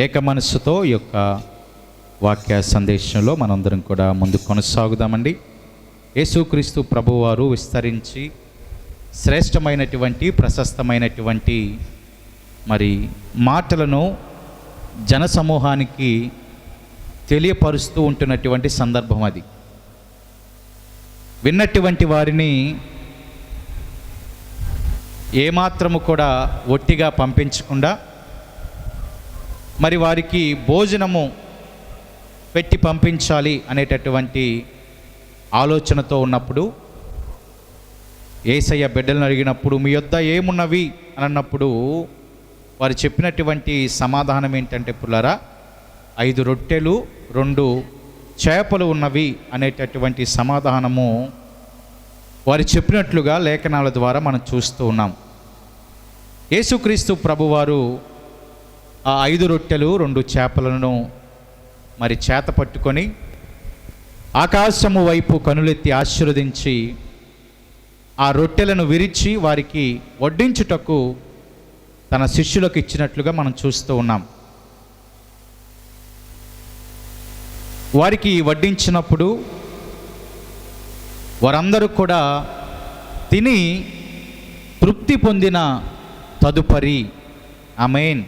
ఏక మనస్సుతో ఈ యొక్క వాక్య సందేశంలో మనందరం కూడా ముందుకు కొనసాగుదామండి. యేసుక్రీస్తు ప్రభువారు విస్తరించి శ్రేష్టమైనటువంటి ప్రశస్తమైనటువంటి మాటలను జనసమూహానికి తెలియపరుస్తూ ఉంటున్నటువంటి సందర్భం అది. విన్నటువంటి వారిని ఏమాత్రము కూడా ఒట్టిగా పంపించకుండా వారికి భోజనము పెట్టి పంపించాలి అనేటటువంటి ఆలోచనతో ఉన్నప్పుడు, యేసయ్య బిడ్డలను అడిగినప్పుడు మీ యొద్ద ఏమున్నవి అని అన్నప్పుడు వారు చెప్పినటువంటి సమాధానం ఏంటంటే, పుల్లారా 5 రొట్టెలు 2 చేపలు ఉన్నవి అనేటటువంటి సమాధానము వారు చెప్పినట్లుగా లేఖనాల ద్వారా మనం చూస్తూ ఉన్నాం. యేసుక్రీస్తు ప్రభువారు ఆ 5 రొట్టెలు 2 చేపలను చేత పట్టుకొని ఆకాశము వైపు కనులెత్తి ఆశీర్వదించి ఆ రొట్టెలను విరిచి వారికి వడ్డించుటకు తన శిష్యులకు ఇచ్చినట్లుగా మనం చూస్తూ ఉన్నాం. వారికి వడ్డించినప్పుడు వారందరూ కూడా తిని తృప్తి పొందిన తదుపరి, ఆమేన్,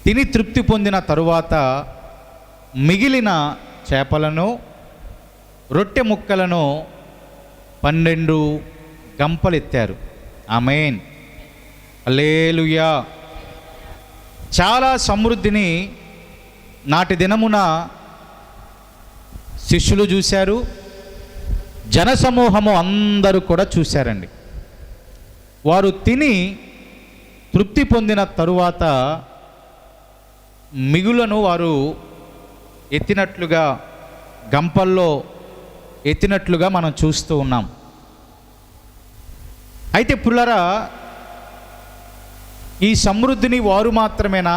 తిని తృప్తి పొందిన తరువాత మిగిలిన చేపలను రొట్టె ముక్కలను 12 గంపలెత్తారు. ఆమేన్, హల్లెలూయా. చాలా సమృద్ధిని నాటి దినమున శిష్యులు చూశారు, జనసమూహము అందరూ కూడా చూశారండి. వారు తిని తృప్తి పొందిన తరువాత మిగులను వారు ఎత్తినట్లుగా, గంపల్లో ఎత్తినట్లుగా మనం చూస్తూ ఉన్నాం. అయితే పుల్లరా, ఈ సమృద్ధిని వారు మాత్రమేనా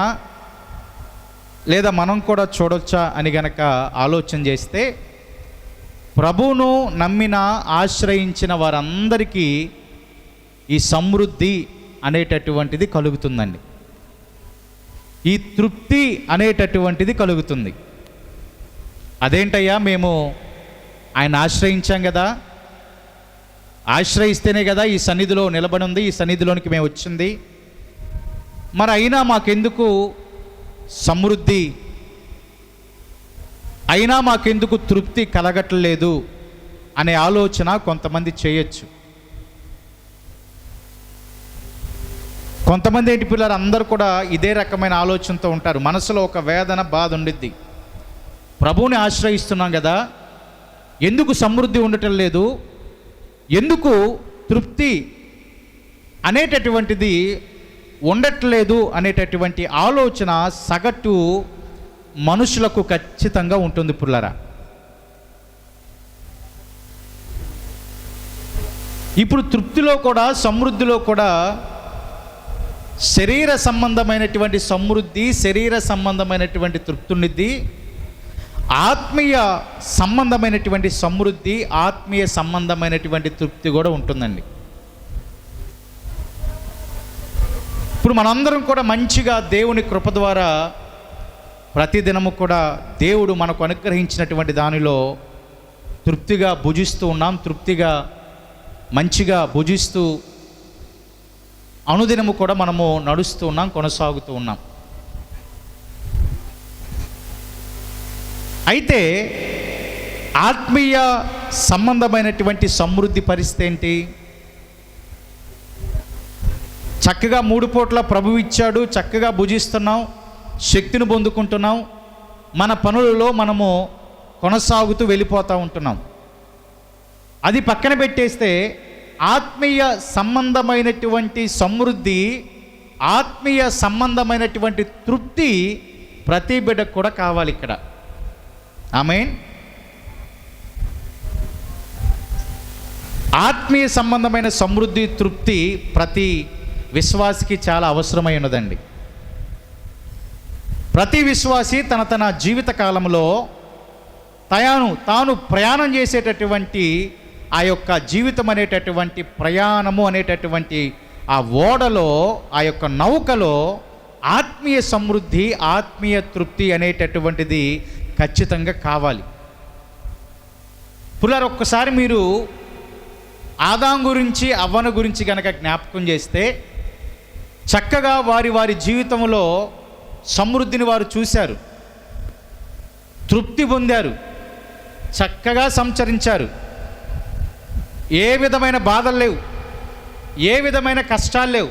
లేదా మనం కూడా చూడొచ్చా అని గనక ఆలోచన చేస్తే, ప్రభువును నమ్మిన ఆశ్రయించిన వారందరికీ ఈ సమృద్ధి అనేటటువంటిది కలుగుతుందండి. ఈ తృప్తి అనేటటువంటిది కలుగుతుంది. అదేంటయ్యా, మేము ఆయన ఆశ్రయించాం కదా, ఆశ్రయిస్తేనే కదా ఈ సన్నిధిలో నిలబడి ఉంది, ఈ సన్నిధిలోనికి మేము వచ్చింది, అయినా మాకెందుకు సమృద్ధి, అయినా మాకెందుకు తృప్తి కలగట్లేదు అనే ఆలోచన కొంతమంది చేయొచ్చు. కొంతమంది ఏంటి పిల్లలు, అందరూ కూడా ఇదే రకమైన ఆలోచనతో ఉంటారు. మనసులో ఒక వేదన, బాధ ఉండిద్ది. ప్రభువుని ఆశ్రయిస్తున్నాం కదా, ఎందుకు సమృద్ధి ఉండటం లేదు, ఎందుకు తృప్తి అనేటటువంటిది ఉండట్లేదు అనేటటువంటి ఆలోచన సగటు మనుషులకు ఖచ్చితంగా ఉంటుంది పుల్లరా. ఇప్పుడు తృప్తిలో కూడా, సమృద్ధిలో కూడా శరీర సంబంధమైనటువంటి సమృద్ధి, శరీర సంబంధమైనటువంటి తృప్తి ఉండిద్ది, ఆత్మీయ సంబంధమైనటువంటి సమృద్ధి, ఆత్మీయ సంబంధమైనటువంటి తృప్తి కూడా ఉంటుందండి. ఇప్పుడు మనందరం కూడా మంచిగా దేవుని కృప ద్వారా ప్రతిదినము కూడా దేవుడు మనకు అనుగ్రహించినటువంటి దానిలో తృప్తిగా భుజిస్తూ ఉన్నాం. తృప్తిగా మంచిగా భుజిస్తూ అనుదినము కూడా మనము నడుస్తూ ఉన్నాం, కొనసాగుతూ ఉన్నాం. అయితే ఆత్మీయ సంబంధమైనటువంటి సమృద్ధి పరిస్థితి ఏంటి? చక్కగా 3 పూట్ల ప్రభువు ఇచ్చాడు, చక్కగా భుజిస్తున్నాం, శక్తిని పొందుకుంటున్నాం, మన పనులలో మనము కొనసాగుతూ వెళ్ళిపోతూ ఉంటున్నాం. అది పక్కన పెట్టేస్తే ఆత్మీయ సంబంధమైనటువంటి సమృద్ధి, ఆత్మీయ సంబంధమైనటువంటి తృప్తి ప్రతి బిడ్డకు కూడా కావాలి ఇక్కడ. ఆమేన్. ఆత్మీయ సంబంధమైన సమృద్ధి, తృప్తి ప్రతి విశ్వాసికి చాలా అవసరమై ఉన్నదండి. ప్రతి విశ్వాసి తన జీవిత కాలంలో తాను ప్రయాణం చేసేటటువంటి ఆ యొక్క జీవితం అనేటటువంటి ప్రయాణము అనేటటువంటి ఆ ఓడలో, ఆ యొక్క నౌకలో ఆత్మీయ సమృద్ధి, ఆత్మీయ తృప్తి అనేటటువంటిది ఖచ్చితంగా కావాలి. పుల్లారా, ఒక్కసారి మీరు ఆదాం గురించి, అవ్వను గురించి కనుక జ్ఞాపకం చేస్తే చక్కగా వారి వారి జీవితంలో సమృద్ధిని వారు చూశారు, తృప్తి పొందారు, చక్కగా సంచరించారు. ఏ విధమైన బాధలు లేవు, ఏ విధమైన కష్టాలు లేవు,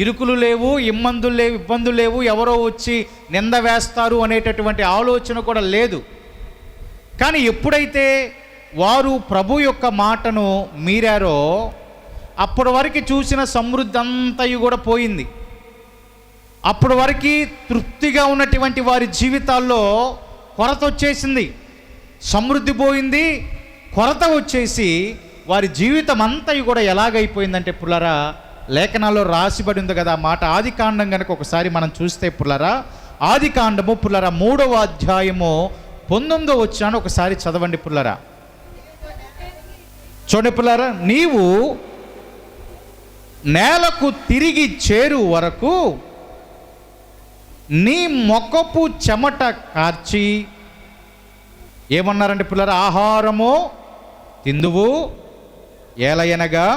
ఇరుకులు లేవు, ఇబ్బందులు లేవు, ఎవరో వచ్చి నింద వేస్తారు అనేటటువంటి ఆలోచన కూడా లేదు. కానీ ఎప్పుడైతే వారు ప్రభు యొక్క మాటను మీరారో అప్పటి వరకు చూసిన సమృద్ధి అంతయు కూడా పోయింది. అప్పటి వరకు తృప్తిగా ఉన్నటువంటి వారి జీవితాల్లో కొరత వచ్చేసింది, సమృద్ధి పోయింది, కొరత వచ్చేసి వారి జీవితం అంతయు కూడా ఎలాగైపోయిందంటే పుల్లారా, లేఖనాల్లో రాసిబడి ఉంది కదా మాట. ఆదికాండం కనుక ఒకసారి మనం చూస్తే పుల్లారా, ఆదికాండము పుల్లారా 3వ అధ్యాయము 19వ వచనాన్ని ఒకసారి చదవండి పుల్లారా. చూడండి పుల్లారా, నీవు నేలకు తిరిగి చేరు వరకు నీ మొక్కపు చెమట కార్చి ఏమన్నారంటే పుల్లారా, ఆహారము తిందువు, ఏలయనగా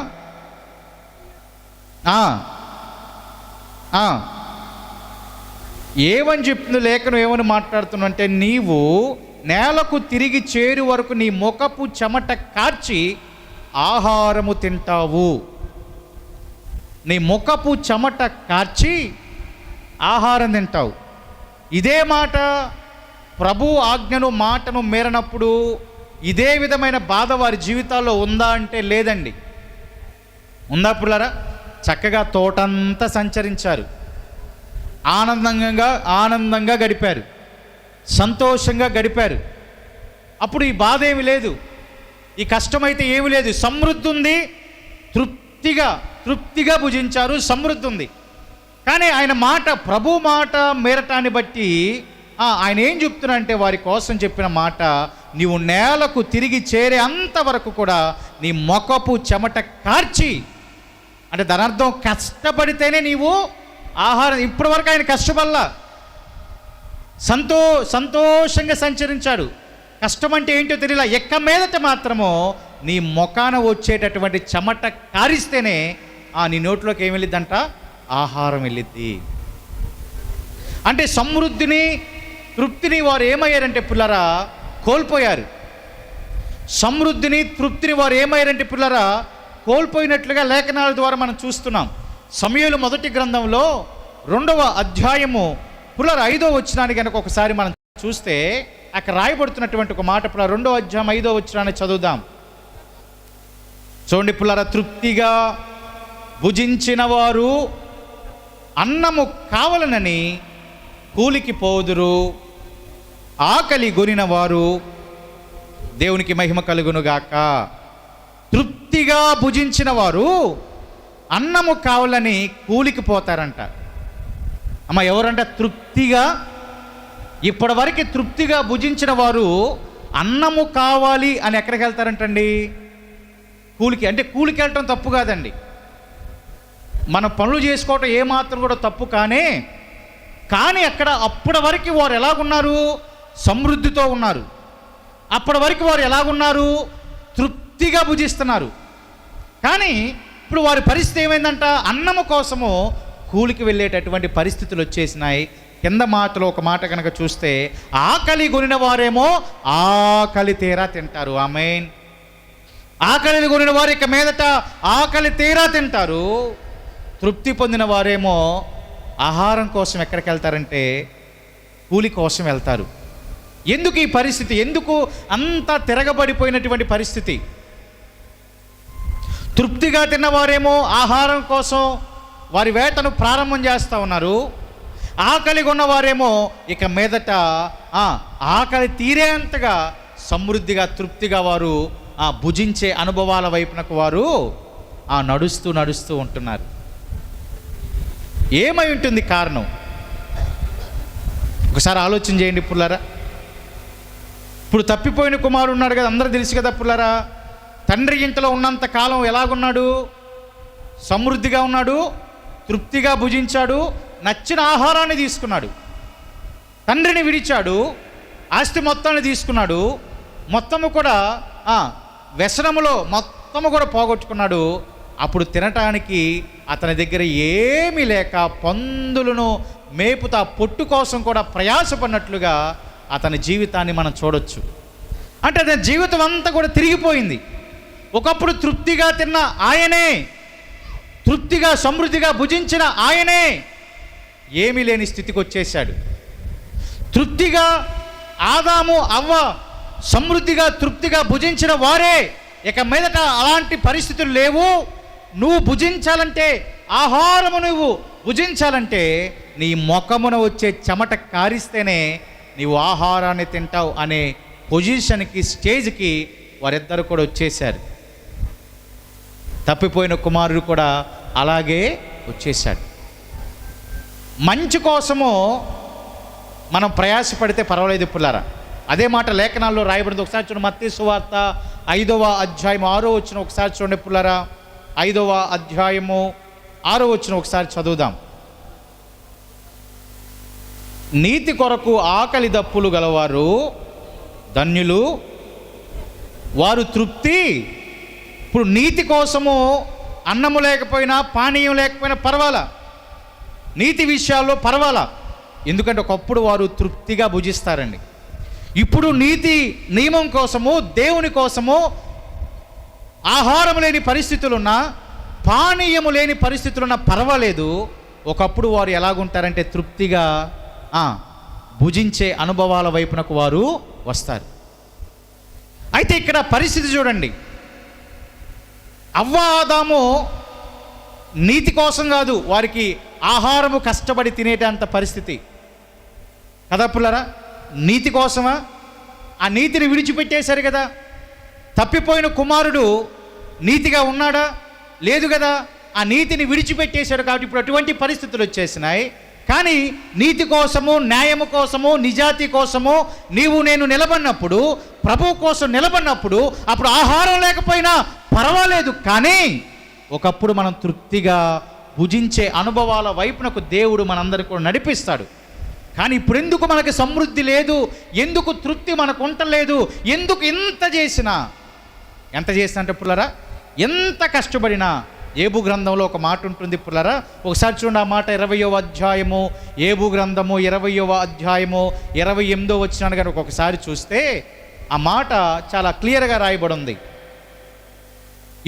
ఏమని చెప్తుంది లేఖనం, ఏమని మాట్లాడుతున్నంటే, నీవు నేలకు తిరిగి చేరు వరకు నీ ముఖపు చెమట కార్చి ఆహారము తింటావు. నీ ముఖపు చెమట కార్చి ఆహారం తింటావు. ఇదే మాట ప్రభు ఆజ్ఞను, మాటను మేరనప్పుడు ఇదే విధమైన బాధ వారి జీవితాల్లో ఉందా అంటే లేదండి. ఉందా పుల్లారా? చక్కగా తోటంతా సంచరించారు, ఆనందంగా గడిపారు, సంతోషంగా గడిపారు. అప్పుడు ఈ బాధ ఏమి లేదు, ఈ కష్టమైతే ఏమి లేదు, సమృద్ధి ఉంది, తృప్తిగా భుజించారు, సమృద్ధి ఉంది. కానీ ఆయన మాట, ప్రభు మాట మేరటాన్ని బట్టి ఆయన ఏం చెప్తున్నారంటే, వారి కోసం చెప్పిన మాట, నీవు నేలకు తిరిగి చేరే అంతవరకు కూడా నీ మొఖపు చెమట కార్చి, అంటే దాని అర్థం కష్టపడితేనే నీవు ఆహారం. ఇప్పటి వరకు ఆయన కష్టపడలా, సంతోషంగా సంచరించాడు. కష్టం అంటే ఏంటో తెలియలా. ఎక్క మీదట మాత్రమో నీ మొఖాన వచ్చేటటువంటి చెమట కారిస్తేనే నీ నోట్లోకి ఏం వెళ్ళిద్దంట, ఆహారం వెళ్ళిద్ది. అంటే సమృద్ధిని, తృప్తిని వారు ఏమయ్యారంటే పుల్లారా, కోల్పోయారు. సమృద్ధిని, తృప్తిని వారు ఏమయ్యారంటే పుల్లారా, కోల్పోయినట్లుగా లేఖనాల ద్వారా మనం చూస్తున్నాం. సమూయేలు మొదటి గ్రంథంలో 2వ అధ్యాయము పుల్లారా 5వ వచనాన్ని కనుక ఒకసారి మనం చూస్తే అక్కడ రాయబడుతున్నటువంటి ఒక మాట పుల్లారా 2వ అధ్యాయం 5వ వచనాన్ని చదువుదాం. చూడండి పుల్లారా, తృప్తిగా భుజించిన వారు అన్నము కావాలనని కూలికి పోదురు, ఆకలి గొనిన వారు, దేవునికి మహిమ కలుగునుగాక. తృప్తిగా భుజించిన వారు అన్నము కావాలని కూలికి పోతారంట. అమ్మ, ఎవరంట తృప్తిగా, ఇప్పటివరకు తృప్తిగా భుజించిన వారు అన్నము కావాలి అని ఎక్కడికి వెళ్తారంటండి? కూలికి. అంటే కూలికి వెళ్ళటం తప్పు కాదండి, మన పనులు చేసుకోవటం ఏమాత్రం కూడా తప్పు కానీ అక్కడ అప్పటి వరకు వారు ఎలాగున్నారు? సమృద్ధితో ఉన్నారు. అప్పటి వరకు వారు ఎలాగున్నారు? తృప్తిగా భుజిస్తున్నారు. కానీ ఇప్పుడు వారి పరిస్థితి ఏమైందంట? అన్నము కోసము కూలికి వెళ్ళేటటువంటి పరిస్థితులు వచ్చేసినాయి. కింద మాటలో ఒక మాట కనుక చూస్తే, ఆకలి కొనిన వారేమో ఆకలి తీరా తింటారు. ఆమేన్. ఆకలిని కొనిన వారు ఇక మీదట ఆకలి తీరా తింటారు. తృప్తి పొందిన వారేమో ఆహారం కోసం ఎక్కడికి వెళ్తారంటే కూలి కోసం వెళ్తారు. ఎందుకు ఈ పరిస్థితి? ఎందుకు అంత తిరగబడిపోయినటువంటి పరిస్థితి? తృప్తిగా తిన్నవారేమో ఆహారం కోసం వారి వేటను ప్రారంభం చేస్తూ ఉన్నారు. ఆకలి కొన్నవారేమో ఇక మీదట ఆకలి తీరేంతగా సమృద్ధిగా, తృప్తిగా వారు భుజించే అనుభవాల వైపునకు వారు నడుస్తూ ఉంటున్నారు. ఏమై ఉంటుంది కారణం? ఒకసారి ఆలోచన చేయండి పుల్లారా. ఇప్పుడు తప్పిపోయిన కుమారుడు ఉన్నాడు కదా, అందరూ తెలుసు కదా పుల్లారా. తండ్రి ఇంట్లో ఉన్నంత కాలం ఎలాగున్నాడు? సమృద్ధిగా ఉన్నాడు, తృప్తిగా భుజించాడు, నచ్చిన ఆహారాన్ని తీసుకున్నాడు, తండ్రిని విడిచాడు, ఆస్తి మొత్తాన్ని తీసుకున్నాడు, మొత్తము కూడా వ్యసనములో మొత్తము కూడా పోగొట్టుకున్నాడు. అప్పుడు తినటానికి అతని దగ్గర ఏమీ లేక పందులను మేపుతా పొట్టు కోసం కూడా ప్రయాసపడినట్లుగా అతని జీవితాన్ని మనం చూడొచ్చు. అంటే అతని జీవితం అంతా కూడా తిరిగిపోయింది. ఒకప్పుడు తృప్తిగా తిన్న ఆయనే, తృప్తిగా సమృద్ధిగా భుజించిన ఆయనే ఏమీ లేని స్థితికి వచ్చేశాడు. తృప్తిగా ఆదాము అవ్వ సమృద్ధిగా తృప్తిగా భుజించిన వారే ఇక మీదట అలాంటి పరిస్థితులు లేవు. నువ్వు భుజించాలంటే, ఆహారము నువ్వు భుజించాలంటే నీ ముఖమున వచ్చే చెమట కారిస్తేనే నీవు ఆహారాన్ని తింటావు అనే పొజిషన్కి, స్టేజ్కి వారిద్దరు కూడా వచ్చేశారు. తప్పిపోయిన కుమారుడు కూడా అలాగే వచ్చేశాడు. మంచి కోసము మనం ప్రయాసపడితే పర్వాలేదు పుల్లారా. అదే మాట లేఖనాల్లో రాయబడింది. ఒకసారి చూడండి, మత్తయి సువార్త 5వ అధ్యాయం 6వ వచనం ఒకసారి చూడండి పుల్లారా. 5వ అధ్యాయము 6వ వచనం ఒకసారి చదువుదాం. నీతి కొరకు ఆకలి దప్పులు గలవారు ధన్యులు, వారు తృప్తి. ఇప్పుడు నీతి కోసము అన్నము లేకపోయినా పానీయం లేకపోయినా పర్వాలా, నీతి విషయాల్లో పర్వాలా, ఎందుకంటే ఒకప్పుడు వారు తృప్తిగా భుజిస్తారండి. ఇప్పుడు నీతి నియమం కోసము, దేవుని కోసము ఆహారం లేని పరిస్థితులున్నా, పానీయము లేని పరిస్థితులున్నా పర్వాలేదు. ఒకప్పుడు వారు ఎలాగుంటారంటే తృప్తిగా భుజించే అనుభవాల వైపునకు వారు వస్తారు. అయితే ఇక్కడ పరిస్థితి చూడండి, అవ్వ ఆదాము నీతి కోసం కాదు, వారికి ఆహారము కష్టపడి తినేటంత పరిస్థితి కదా పుల్లరా. నీతి కోసమా? ఆ నీతిని విడిచిపెట్టేశారు కదా. తప్పిపోయిన కుమారుడు నీతిగా ఉన్నాడా? లేదు కదా. ఆ నీతిని విడిచిపెట్టేశాడు కాబట్టి ఇప్పుడు అటువంటి పరిస్థితులు వచ్చేసినాయి. కానీ నీతి కోసము, న్యాయము కోసము, నిజాతి కోసము నీవు నేను నిలబడినప్పుడు, ప్రభువు కోసం నిలబడినప్పుడు, అప్పుడు ఆహారం లేకపోయినా పర్వాలేదు. కానీ ఒకప్పుడు మనం తృప్తిగా భుజించే అనుభవాల వైపునకు దేవుడు మనందరికీ కూడా నడిపిస్తాడు. కానీ ఇప్పుడు ఎందుకు మనకి సమృద్ధి లేదు? ఎందుకు తృప్తి మనకు ఉండలేదు? ఎందుకు ఎంత చేసినా అంటే పుల్లరా, ఎంత కష్టపడినా, ఏబు గ్రంథంలో ఒక మాట ఉంటుంది పుల్లరా. ఒకసారి చూడండి ఆ మాట. 20వ అధ్యాయము, ఏబు గ్రంథము 20వ అధ్యాయము 28వ వచనాన్ని కనుక ఒకసారి చూస్తే ఆ మాట చాలా క్లియర్గా రాయబడి ఉంది.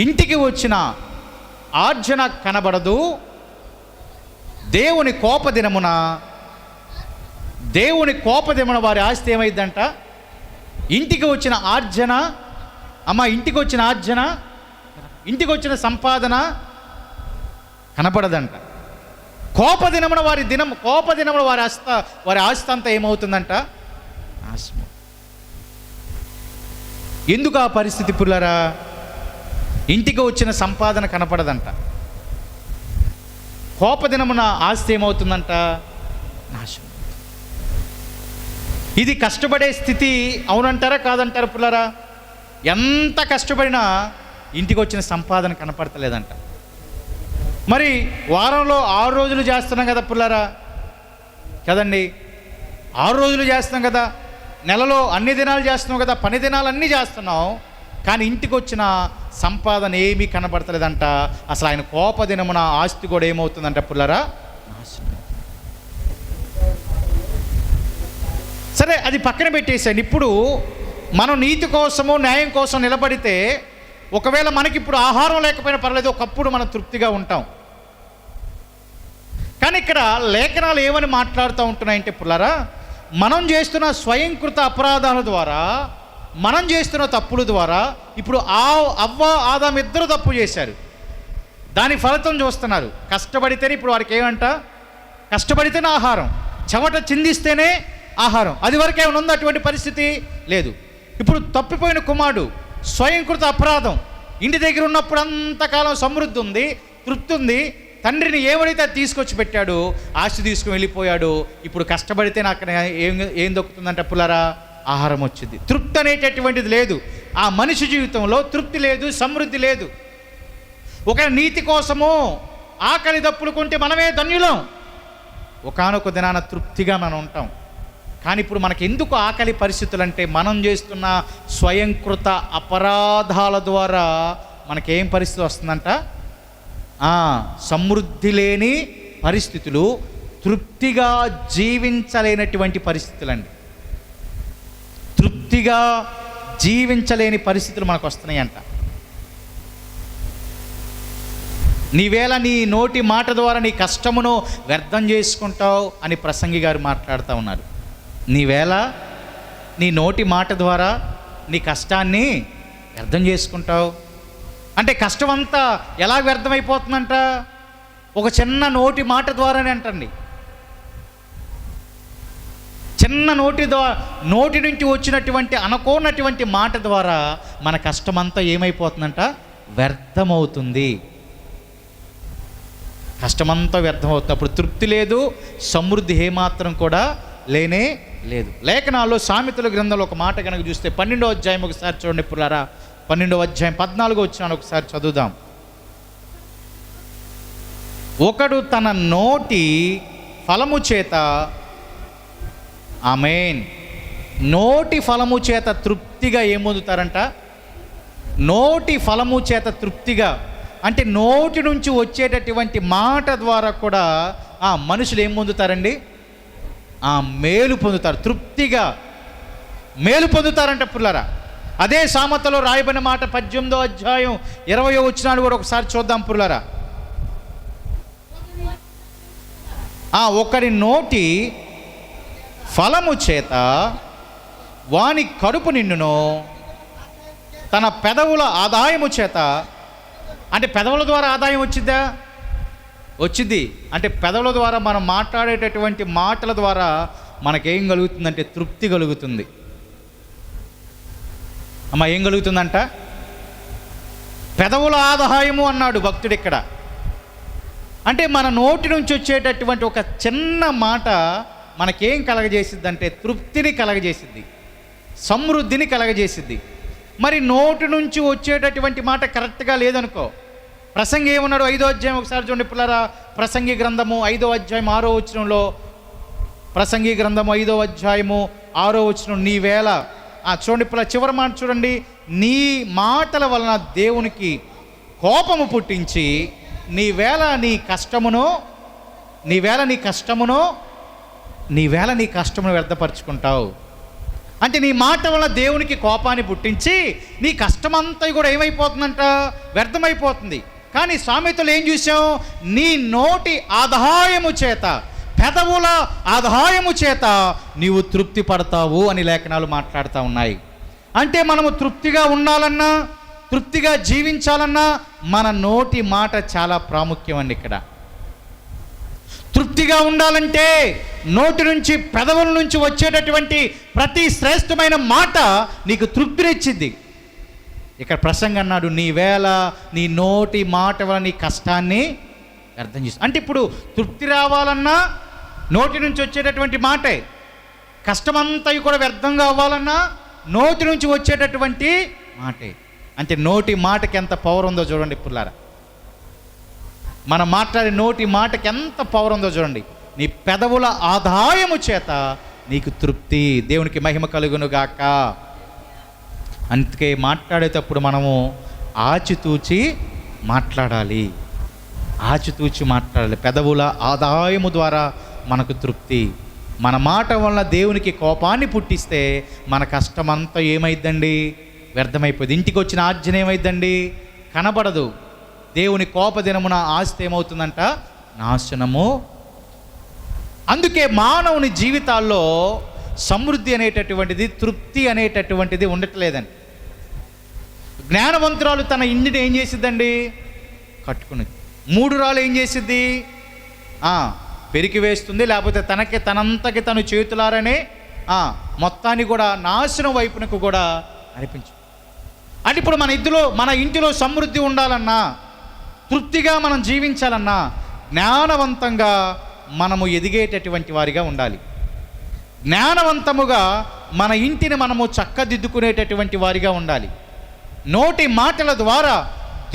ఇంటికి వచ్చిన ఆర్జన కనబడదు, దేవుని కోపదినమున వారి ఆస్తి ఏమైందంట? ఇంటికి వచ్చిన ఆర్జన, ఇంటికి వచ్చిన ఆర్జన, ఇంటికి వచ్చిన సంపాదన కనపడదంట. కోపదినమున వారి ఆస్తి అంతా ఏమవుతుందంట? నాశనం. ఎందుకు ఆ పరిస్థితి పుల్లరా? ఇంటికి వచ్చిన సంపాదన కనపడదంట, కోపదినమున ఆస్తి ఏమవుతుందంట? నాశనం. ఇది కష్టపడే స్థితి అవునంటారా కాదంటారా పుల్లరా? ఎంత కష్టపడినా ఇంటికి వచ్చిన సంపాదన కనపడతలేదంట. మరి వారంలో 6 రోజులు చేస్తున్నాం కదా పుల్లరా, కదండి? 6 రోజులు చేస్తున్నాం కదా, నెలలో అన్ని దినాలు చేస్తున్నాం కదా, పని దినాలు అన్నీ చేస్తున్నాం. కానీ ఇంటికి వచ్చిన సంపాదన ఏమీ కనపడతలేదంట. అసలు ఆయన కోపదినమున ఆస్తి కూడా ఏమవుతుందంట పుల్లరా? నాశనం. సరే, అది పక్కన పెట్టేసాను. ఇప్పుడు మనం నీతి కోసము, న్యాయం కోసం నిలబడితే, ఒకవేళ మనకి ఇప్పుడు ఆహారం లేకపోయినా పర్లేదు, ఒకప్పుడు మనం తృప్తిగా ఉంటాం. కానీ ఇక్కడ లేఖనాలు ఏమని మాట్లాడుతూ ఉంటున్నాయంటే పుల్లరా, మనం చేస్తున్న స్వయంకృత అపరాధాల ద్వారా, మనం చేస్తున్న తప్పుల ద్వారా, ఇప్పుడు అవ్వ ఆదాం ఇద్దరు తప్పు చేశారు. దాని ఫలితం చూస్తున్నారు. కష్టపడితేనే ఇప్పుడు వారికి ఏమంట? కష్టపడితేనే ఆహారం, చెమట చిందిస్తేనే ఆహారం. అది వరకు ఏమైనా ఉందా? అటువంటి పరిస్థితి లేదు. ఇప్పుడు తప్పిపోయిన కుమారుడు స్వయంకృత అపరాధం. ఇంటి దగ్గర ఉన్నప్పుడు అంతకాలం సమృద్ధి ఉంది, తృప్తి ఉంది, తండ్రిని ఏమడితే అది తీసుకొచ్చి పెట్టాడు, ఆస్తి తీసుకుని వెళ్ళిపోయాడు. ఇప్పుడు కష్టపడితే నాకు ఏం దొక్కుతుందంటే పుల్లరా? ఆహారం వచ్చింది. తృప్తి అనేటటువంటిది లేదు. ఆ మనిషి జీవితంలో తృప్తి లేదు, సమృద్ధి లేదు. ఒక నీతి కోసము ఆకలి దప్పులు కొంటే మనమే ధన్యులం. ఒకానొక దినాన తృప్తిగా మనం ఉంటాం. కానీ ఇప్పుడు మనకి ఎందుకు ఆకలి పరిస్థితులు అంటే మనం చేస్తున్న స్వయంకృత అపరాధాల ద్వారా మనకేం పరిస్థితి వస్తుందంట? సమృద్ధి లేని పరిస్థితులు, తృప్తిగా జీవించలేనటువంటి పరిస్థితులండి. తృప్తిగా జీవించలేని పరిస్థితులు మనకు వస్తున్నాయంట. నీవేళ నీ నోటి మాట ద్వారా నీ కష్టమును వ్యర్థం చేసుకుంటావు అని ప్రసంగి గారు మాట్లాడుతూ ఉన్నారు. నీవేళ నీ నోటి మాట ద్వారా నీ కష్టాన్ని వ్యర్థం చేసుకుంటావు అంటే కష్టం అంతా ఎలా వ్యర్థమైపోతుందంట? ఒక చిన్న నోటి మాట ద్వారానే అంటండి. చిన్న నోటి నుంచి వచ్చినటువంటి అనుకోనటువంటి మాట ద్వారా మన కష్టమంతా ఏమైపోతుందంట? వ్యర్థమవుతుంది. కష్టమంతా వ్యర్థమవుతుంది. అప్పుడు తృప్తి లేదు, సమృద్ధి ఏమాత్రం కూడా లేనే లేదు. లేఖనాల్లో సామెతల గ్రంథంలో ఒక మాట కనుక చూస్తే 12వ అధ్యాయం ఒకసారి చూడండి పుల్లారా. 12వ అధ్యాయం 14 వచ్చినాను ఒకసారి చదువుదాం. ఒకడు తన నోటి ఫలము చేత, ఆమేన్, నోటి ఫలము చేత తృప్తిగా ఏం పొందుతారంట? నోటి ఫలము చేత తృప్తిగా అంటే నోటి నుంచి వచ్చేటటువంటి మాట ద్వారా కూడా మనుషులు ఏం పొందుతారండి? మేలు పొందుతారు. తృప్తిగా మేలు పొందుతారంట పుల్లారా. అదే సామెతలో రాయబడిన మాట 18వ అధ్యాయం 20వ వచనాన్ని కూడా ఒకసారి చూద్దాం పుల్లారా. ఒకరి నోటి ఫలము చేత వాని కడుపు నిండును, తన పెదవుల ఆదాయము చేత. అంటే పెదవుల ద్వారా ఆదాయం వచ్చిద్దా? వచ్చింది. అంటే పెదవుల ద్వారా మనం మాట్లాడేటటువంటి మాటల ద్వారా మనకేం కలుగుతుందంటే తృప్తి కలుగుతుంది. ఏం కలుగుతుందంట? పెదవుల ఆదాయము అన్నాడు భక్తుడు ఇక్కడ. అంటే మన నోటి నుంచి వచ్చేటటువంటి ఒక చిన్న మాట మనకేం కలగజేసిద్ది అంటే తృప్తిని కలగజేసిద్ది, సమృద్ధిని కలగజేసిద్ది. మరి నోటి నుంచి వచ్చేటటువంటి మాట కరెక్ట్గా లేదనుకో, ప్రసంగి ఏమన్నాడు? 5వ అధ్యాయం ఒకసారి చూడండి పిల్లరా. ప్రసంగి గ్రంథము 5వ అధ్యాయం 6వ వచనంలో, ప్రసంగి గ్రంథము 5వ అధ్యాయము 6వ వచనం, నీవేళ చూడండి పిల్ల, చివరి మాట చూడండి. నీ మాటల వలన దేవునికి కోపము పుట్టించి నీవేళ నీ కష్టమును వ్యర్థపరుచుకుంటావు. అంటే నీ మాట వల్ల దేవునికి కోపాన్ని పుట్టించి నీ కష్టమంతా కూడా ఏమైపోతుందంట? వ్యర్థమైపోతుంది. కానీ సామెతలు ఏం చూసాం? నీ నోటి ఆదాయము చేత, పెదవుల ఆదాయము చేత నీవు తృప్తి పడతావు అని లేఖనాలు మాట్లాడుతూ ఉన్నాయి. అంటే మనము తృప్తిగా ఉండాలన్నా, తృప్తిగా జీవించాలన్నా మన నోటి మాట చాలా ప్రాముఖ్యం అండి. ఇక్కడ తృప్తిగా ఉండాలంటే నోటి నుంచి, పెదవుల నుంచి వచ్చేటటువంటి ప్రతి శ్రేష్టమైన మాట నీకు తృప్తినిచ్చింది. ఇక్కడ ప్రసంగం అన్నాడు, నీవేళ నీ నోటి మాట వల్ల నీ కష్టాన్ని అర్థం చేసి. అంటే ఇప్పుడు తృప్తి రావాలన్నా నోటి నుంచి వచ్చేటటువంటి మాటే, కష్టమంతా కూడా వ్యర్థంగా అవ్వాలన్నా నోటి నుంచి వచ్చేటటువంటి మాటే. అంటే నోటి మాటకి ఎంత పవర్ ఉందో చూడండి పుల్లారా. మనం మాట్లాడే నోటి మాటకి ఎంత పవర్ ఉందో చూడండి. నీ పెదవుల ఆదాయము చేత నీకు తృప్తి. దేవునికి మహిమ కలుగునుగాక. అందుకే మాట్లాడేటప్పుడు మనము ఆచితూచి మాట్లాడాలి, ఆచితూచి మాట్లాడాలి. పెదవుల ఆదాయము ద్వారా మనకు తృప్తి. మన మాట వలన దేవునికి కోపాన్ని పుట్టిస్తే మన కష్టమంతా ఏమైద్దండి? వ్యర్థమైపోయింది. ఇంటికి వచ్చిన ఆర్జన ఏమైద్దండి? కనబడదు. దేవుని కోపదినమున ఆస్తి ఏమవుతుందంట? నాశనము. అందుకే మానవుని జీవితాల్లో సమృద్ధి అనేటటువంటిది, తృప్తి అనేటటువంటిది ఉండట్లేదండి. జ్ఞానవంతురాలు తన ఇంటిని ఏం చేసిద్దండి? కట్టుకుని. మూఢురాలు ఏం చేసిద్ది? పెరికి వేస్తుంది, లేకపోతే తనంతకి తను చేతులారనే మొత్తాన్ని కూడా నాశనం వైపునకు కూడా అనిపించు. అంటే ఇప్పుడు మన ఇంటిలో సమృద్ధి ఉండాలన్నా, తృప్తిగా మనం జీవించాలన్నా జ్ఞానవంతంగా మనము ఎదిగేటటువంటి వారిగా ఉండాలి. జ్ఞానవంతముగా మన ఇంటిని మనము చక్కదిద్దుకునేటటువంటి వారిగా ఉండాలి. నోటి మాటల ద్వారా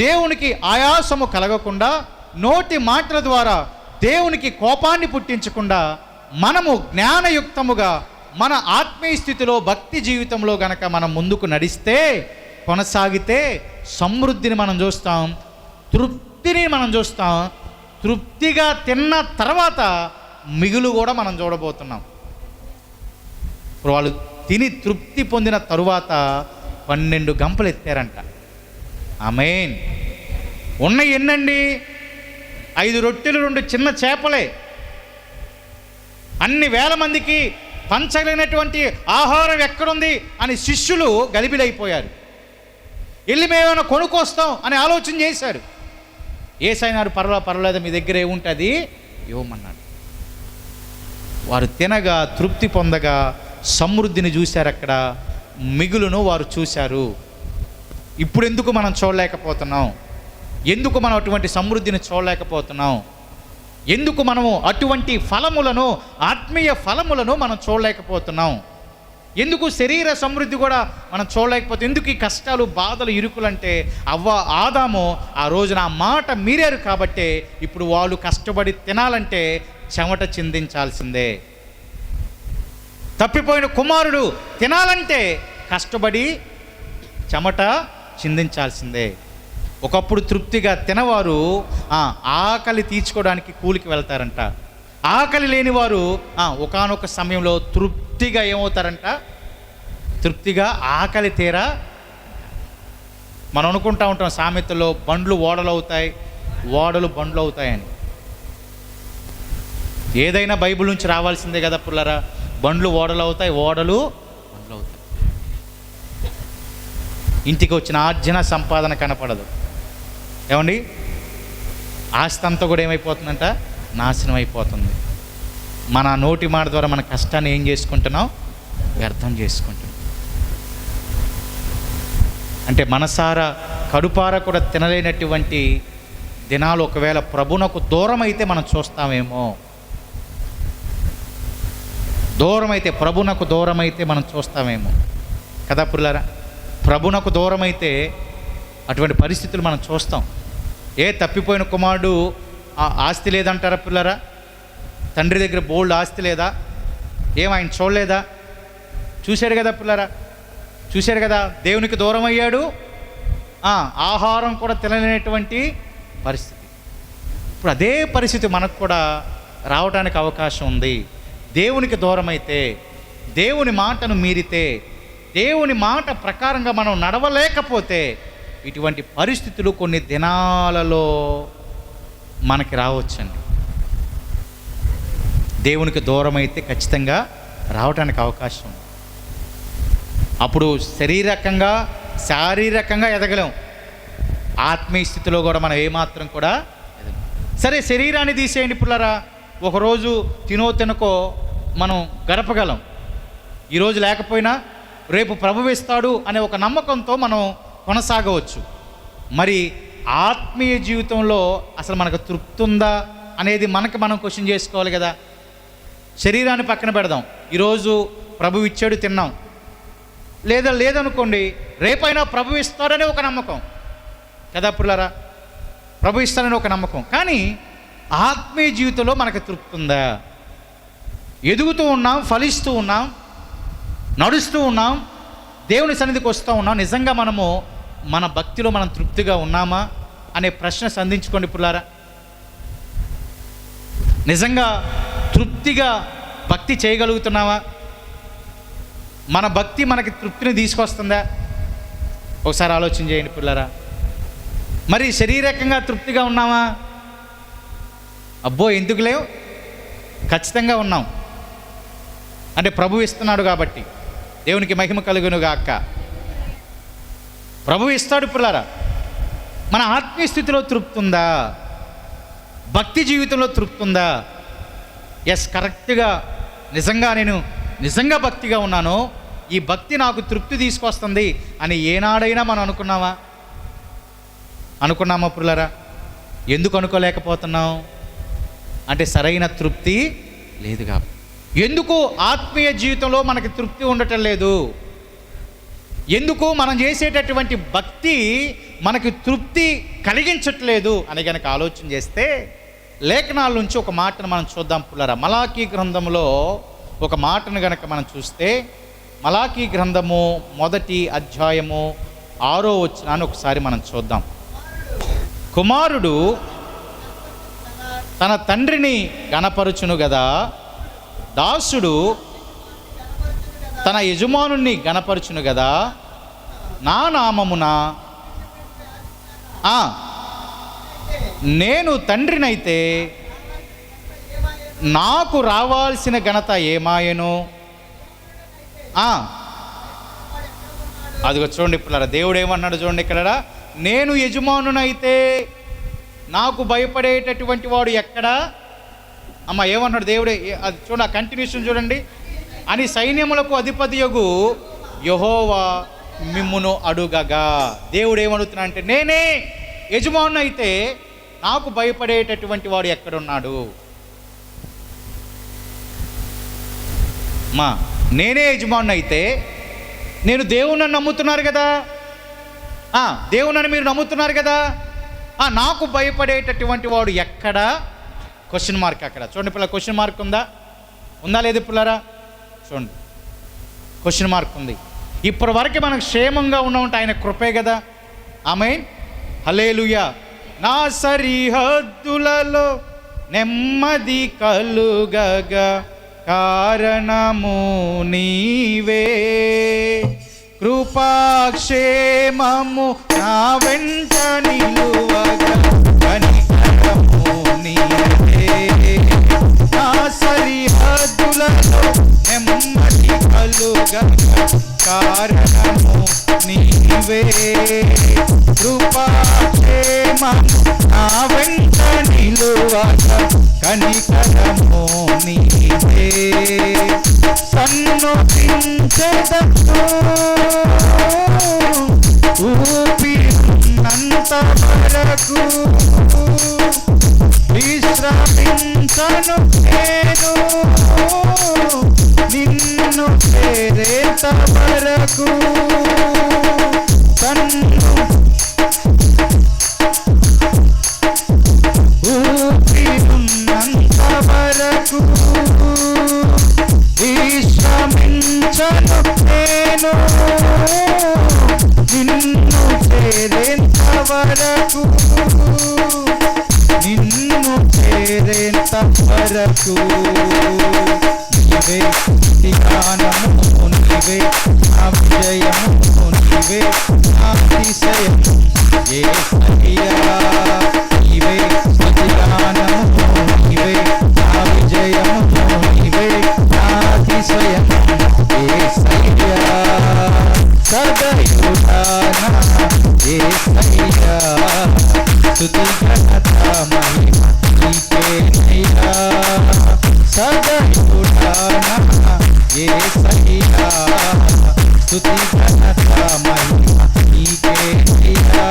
దేవునికి ఆయాసము కలగకుండా, నోటి మాటల ద్వారా దేవునికి కోపాన్ని పుట్టించకుండా మనము జ్ఞానయుక్తముగా మన ఆత్మీయ స్థితిలో భక్తి జీవితంలో గనక మనం ముందుకు నడిస్తే, కొనసాగితే సమృద్ధిని మనం చూస్తాం, తృప్తిని మనం చూస్తాం. తృప్తిగా తిన్న తర్వాత మిగులు కూడా మనం చూడబోతున్నాం. ఇప్పుడు వాళ్ళు తిని తృప్తి పొందిన తరువాత 12 గంపలు ఎత్తారంట. ఆమేన్. ఉన్న ఎన్నండి? 5 రొట్టెలు 2 చిన్న చేపలే. అన్ని వేల మందికి పంచగలిగినటువంటి ఆహారం ఎక్కడుంది అని శిష్యులు గలిబిలైపోయారు. వెళ్ళి మేమైనా కొనుక్కొస్తాం అని ఆలోచన చేశారు. యేసయ్యనారు పర్వాలేదు, మీ దగ్గర ఏముంటుంది ఇవ్వమన్నాడు. వారు తినగా తృప్తి పొందగా సమృద్ధిని చూశారు. అక్కడ మిగులును వారు చూశారు. ఇప్పుడు ఎందుకు మనం చూడలేకపోతున్నాం? ఎందుకు మనం అటువంటి సమృద్ధిని చూడలేకపోతున్నాం? ఎందుకు మనము అటువంటి ఫలములను, ఆత్మీయ ఫలములను మనం చూడలేకపోతున్నాం? ఎందుకు శరీర సమృద్ధి కూడా మనం చూడలేకపోతే? ఎందుకు ఈ కష్టాలు, బాధలు, ఇరుకులంటే ఆదాము ఆ రోజున ఆ మాట మీరారు కాబట్టే ఇప్పుడు వాళ్ళు కష్టపడి తినాలంటే చెమట చిందించాల్సిందే. తప్పిపోయిన కుమారుడు తినాలంటే కష్టపడి చెమట చిందించాల్సిందే. ఒకప్పుడు తృప్తిగా తినవారు ఆకలి తీర్చుకోవడానికి కూలికి వెళ్తారంట. ఆకలి లేనివారు ఒకానొక సమయంలో తృప్తిగా ఏమవుతారంట? తృప్తిగా ఆకలి తీరా. మనం అనుకుంటా ఉంటాం సామెతలో, బండ్లు ఓడలు అవుతాయి, ఓడలు బండ్లు అవుతాయని. ఏదైనా బైబిల్ నుంచి రావాల్సిందే కదా పుల్లరా. బండ్లు ఓడలు అవుతాయి, ఓడలు బండ్లు అవుతాయి. ఇంటికి వచ్చిన ఆర్జన సంపాదన కనపడదు. ఏమండి? ఆస్తి అంతా కూడా ఏమైపోతుందంట? నాశనం అయిపోతుంది. మన నోటి మాట ద్వారా మన కష్టాన్ని ఏం చేసుకుంటున్నాం? వ్యర్థం చేసుకుంటున్నాం. అంటే మనసారా కడుపార కూడా తినలేనటువంటి దినాలు ఒకవేళ ప్రభునకు దూరం అయితే మనం చూస్తామేమో. దూరమైతే, ప్రభునకు దూరమైతే మనం చూస్తామేమో కదా పుల్లారా. ప్రభునకు దూరమైతే అటువంటి పరిస్థితులు మనం చూస్తాం. తప్పిపోయిన కుమారుడు ఆస్తి లేదంటారా పిల్లరా? తండ్రి దగ్గర బోల్డ్ ఆస్తి లేదా? ఆయన చూడలేదా? చూశాడు కదా పిల్లరా, చూశాడు కదా. దేవునికి దూరం అయ్యాడు, ఆహారం కూడా తినలేనటువంటి పరిస్థితి. ఇప్పుడు అదే పరిస్థితి మనకు కూడా రావడానికి అవకాశం ఉంది. దేవునికి దూరం అయితే, దేవుని మాటను మీరితే, దేవుని మాట ప్రకారంగా మనం నడవలేకపోతే ఇటువంటి పరిస్థితులు కొన్ని దినాలలో మనకి రావచ్చండి. దేవునికి దూరం అయితే ఖచ్చితంగా రావడానికి అవకాశం. అప్పుడు శారీరకంగా ఎదగలేం. ఆత్మీయ స్థితిలో కూడా మనం ఏమాత్రం కూడా ఎదగలేం. సరే, శరీరాన్ని తీసేయండి పుల్లరా. ఒకరోజు తినకో మనం గడపగలం. ఈరోజు లేకపోయినా రేపు ప్రభువు ఇస్తాడు అనే ఒక నమ్మకంతో మనం కొనసాగవచ్చు. మరి ఆత్మీయ జీవితంలో అసలు మనకు తృప్తి ఉందా అనేది మనం క్వశ్చన్ చేసుకోవాలి కదా. శరీరాన్ని పక్కన పెడదాం. ఈరోజు ప్రభువు ఇచ్చాడు, తిన్నాం. లేదనుకోండి, రేపైనా ప్రభువు ఇస్తాడనే ఒక నమ్మకం కదా పుల్లారా. ప్రభు ఇస్తాడని ఒక నమ్మకం. కానీ ఆత్మీయ జీవితంలో మనకు తృప్తి ఉందా? ఎదుగుతూ ఉన్నాం, ఫలిస్తూ ఉన్నాం, నడుస్తూ ఉన్నాం, దేవుని సన్నిధికి వస్తూ ఉన్నాం. నిజంగా మనము మన భక్తిలో మనం తృప్తిగా ఉన్నామా అనే ప్రశ్న సంధించుకోండి పుల్లారా. నిజంగా తృప్తిగా భక్తి చేయగలుగుతున్నావా? మన భక్తి మనకి తృప్తిని తీసుకొస్తుందా? ఒకసారి ఆలోచన చేయండి పుల్లారా. మరి శారీరకంగా తృప్తిగా ఉన్నామా? అబ్బో ఎందుకు లేవు? ఖచ్చితంగా ఉన్నాం. అంటే ప్రభు ఇస్తున్నాడు కాబట్టి దేవునికి మహిమ కలుగునుగాక. ప్రభు ఇస్తాడు పుల్లారా. మన ఆత్మీయ స్థితిలో తృప్తి ఉందా? భక్తి జీవితంలో తృప్తి ఉందా? కరెక్ట్గా నేను నిజంగా భక్తిగా ఉన్నాను, ఈ భక్తి నాకు తృప్తి తీసుకొస్తుంది అని ఏనాడైనా మనం అనుకున్నామా పుల్లారా? ఎందుకు అనుకోలేకపోతున్నాం అంటే సరైన తృప్తి లేదు కాబట్టి. ఎందుకు ఆత్మీయ జీవితంలో మనకి తృప్తి ఉండటం లేదు? ఎందుకు మనం చేసేటటువంటి భక్తి మనకి తృప్తి కలిగించట్లేదు అని కనుక ఆలోచన చేస్తే లేఖనాల నుంచి ఒక మాటను మనం చూద్దాం పుల్లరా. మలాకీ గ్రంథంలో ఒక మాటను గనక మనం చూస్తే, మలాకీ గ్రంథము 1వ అధ్యాయము 6వ వచనాన్ని ఒకసారి మనం చూద్దాం. కుమారుడు తన తండ్రిని గణపరుచును గదా, దాసుడు తన యజమానుని గణపరుచును గదా, నా నామమున నేను తండ్రినైతే నాకు రావాల్సిన ఘనత ఏమాయను. అదిగో చూడండి పిల్లరా, దేవుడు ఏమన్నాడు చూడండి ఇక్కడ, నేను యజమానునైతే నాకు భయపడేటటువంటి వాడు ఎక్కడా. ఏమన్నాడు దేవుడే, అది చూడండి, ఆ కంటిన్యూషన్ చూడండి. అని సైన్యములకు అధిపతియగు యెహోవా మిమ్మును అడుగగా. దేవుడు ఏమడుగుతున్నా అంటే, నేనే యజమాను అయితే నాకు భయపడేటటువంటి వాడు ఎక్కడున్నాడు. నేనే యజమాను అయితే, నేను దేవుణ్ణి నమ్ముతున్నారు కదా, దేవుణ్ణి మీరు నమ్ముతున్నారు కదా, నాకు భయపడేటటువంటి వాడు ఎక్కడ? క్వశ్చన్ మార్క్ అక్కడ చూడండి పిల్లల. క్వశ్చన్ మార్క్ ఉందా లేదు పిల్లరా? చూడండి, క్వశ్చన్ మార్క్ ఉంది. ఇప్పటి వరకు మనకు క్షేమంగా ఉన్నామంటే ఆయన కృపే కదా. ఆమేన్, హల్లెలూయా. నా సరిహద్దులలో నెమ్మది కలుగగా కారణము నీవే, కృపాక్షేమము నా వెంట నిలువగా కనికరము నీవే. నా సరిహద్దులలో నెమ్మది కలుగగా కారణము నీవే, కృపాక్షేమము నా వెంట నిలువగా కనికరము నీవే. సన్నుతించెదను ఊపిరినంత వరకు, విశ్రమించను నేను నిన్ను చేరేంత వరకు. ఊపిరినంత వరకు విశ్రమించను నేను నిన్ను చేరేంత వరకు, నిన్ను చేరేంత వరకు. నీవే ధ్యానము, నీవే నా విజయము, నీవే నా అతిశయము యేసయ్యా. నీవే ధ్యానము, నీవే నా విజయము, నీవే నా అతిశయము యేసయ్యా. సదయుడానా యేసయ్యా, స్తుతి ఘనత మహిమ నీకేనయ్యా. సదయుడానా యేసయ్యా, స్తుతి ఘనత మహిమ నీకేనయ్యా.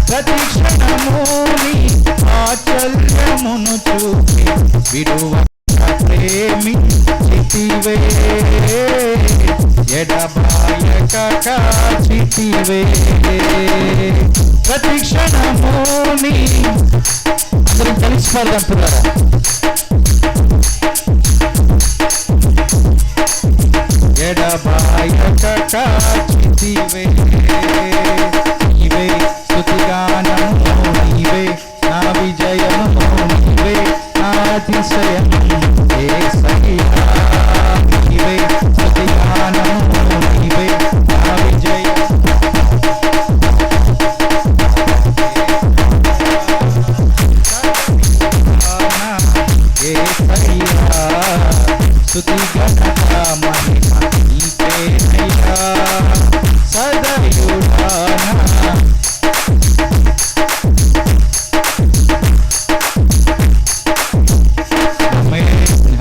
ప్రతి క్షణము నీ ఆచల్యమును చూపి విడువక ప్రేమించితివే, ఎడబాయక కాచితివే. ప్రతి క్షణము నీ అందరం కలిసి పాడదాం పిల్లరా. ఎడబాయక కాచితివే, నీవే స్తుతిగానము, నీవే నా విజయము, నీవే నా అతిశయము యేసయ్యా. నీవే స్తుతిగానము, నీవే నా విజయము. యేసయ్యా, స్తుతి ఘనత మహిమ నీకేనయ్యా. సదయుడానా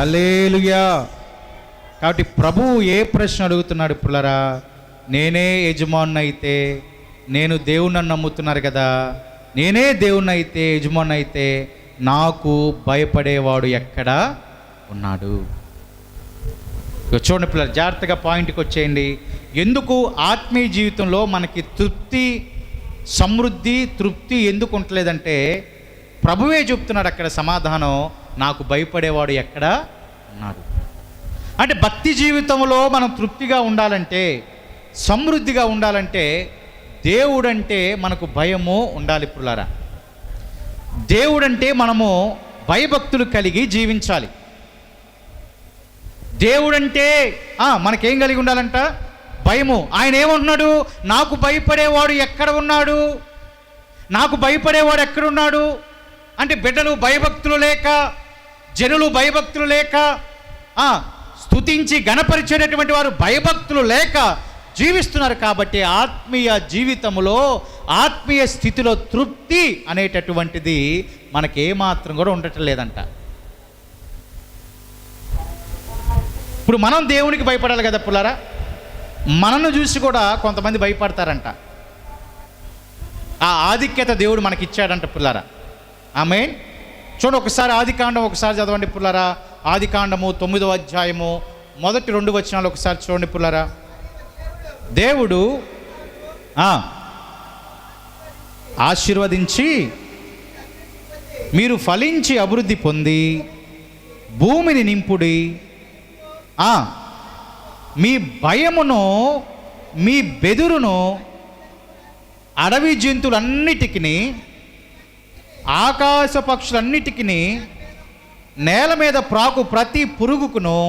హల్లెలూయా. కాబట్టి ప్రభువు ఏ ప్రశ్న అడుగుతున్నాడు పుల్లరా? నేనే యజమాని అయితే, నేను దేవుణ్ణి నమ్ముతున్నారు కదా, నేనే దేవుణ్ణి అయితే యజమాని అయితే నాకు భయపడేవాడు ఎక్కడా ఉన్నాడు? చూడండి పిల్లలు, జాగ్రత్తగా పాయింట్కి వచ్చేయండి. ఎందుకు ఆత్మీయ జీవితంలో మనకి తృప్తి, సమృద్ధి, తృప్తి ఎందుకు ఉండలేదంటే ప్రభువే చెప్తున్నాడు అక్కడ సమాధానం, నాకు భయపడేవాడు ఎక్కడ ఉన్నాడు. అంటే భక్తి జీవితంలో మనం తృప్తిగా ఉండాలంటే, సమృద్ధిగా ఉండాలంటే దేవుడంటే మనకు భయము ఉండాలి. పుల్లారా, దేవుడంటే మనము భయభక్తులు కలిగి జీవించాలి. దేవుడంటే మనకేం కలిగి ఉండాలంట? భయము. ఆయన ఏమంటున్నాడు? నాకు భయపడేవాడు ఎక్కడ ఉన్నాడు? నాకు భయపడేవాడు ఎక్కడున్నాడు అంటే, బిడ్డలు భయభక్తులు లేక, జనులు భయభక్తులు లేక, స్తుతించి గణపరిచేటటువంటి వారు భయభక్తులు లేక జీవిస్తున్నారు. కాబట్టి ఆత్మీయ జీవితంలో, ఆత్మీయ స్థితిలో తృప్తి అనేటటువంటిది మనకేమాత్రం కూడా ఉండటం లేదంట. ఇప్పుడు మనం దేవునికి భయపడాలి కదా పుల్లారా. మనను చూసి కూడా కొంతమంది భయపడతారంట. ఆ ఆధిక్యత దేవుడు మనకి ఇచ్చాడంట పుల్లారా. ఆమేన్. చూడండి, ఒకసారి ఆదికాండం ఒకసారి చదవండి పుల్లారా. ఆదికాండము 9వ అధ్యాయము మొదటి 2 వచనాలు ఒకసారి చూడండి పుల్లారా. దేవుడు ఆశీర్వదించి, మీరు ఫలించి అభివృద్ధి పొంది భూమిని నింపుడి, మీ భయమును, మీ బెదురును అడవి జంతువులన్నిటికీ, ఆకాశ పక్షులన్నిటికీ, నేల మీద ప్రాకు ప్రతి పురుగుకును,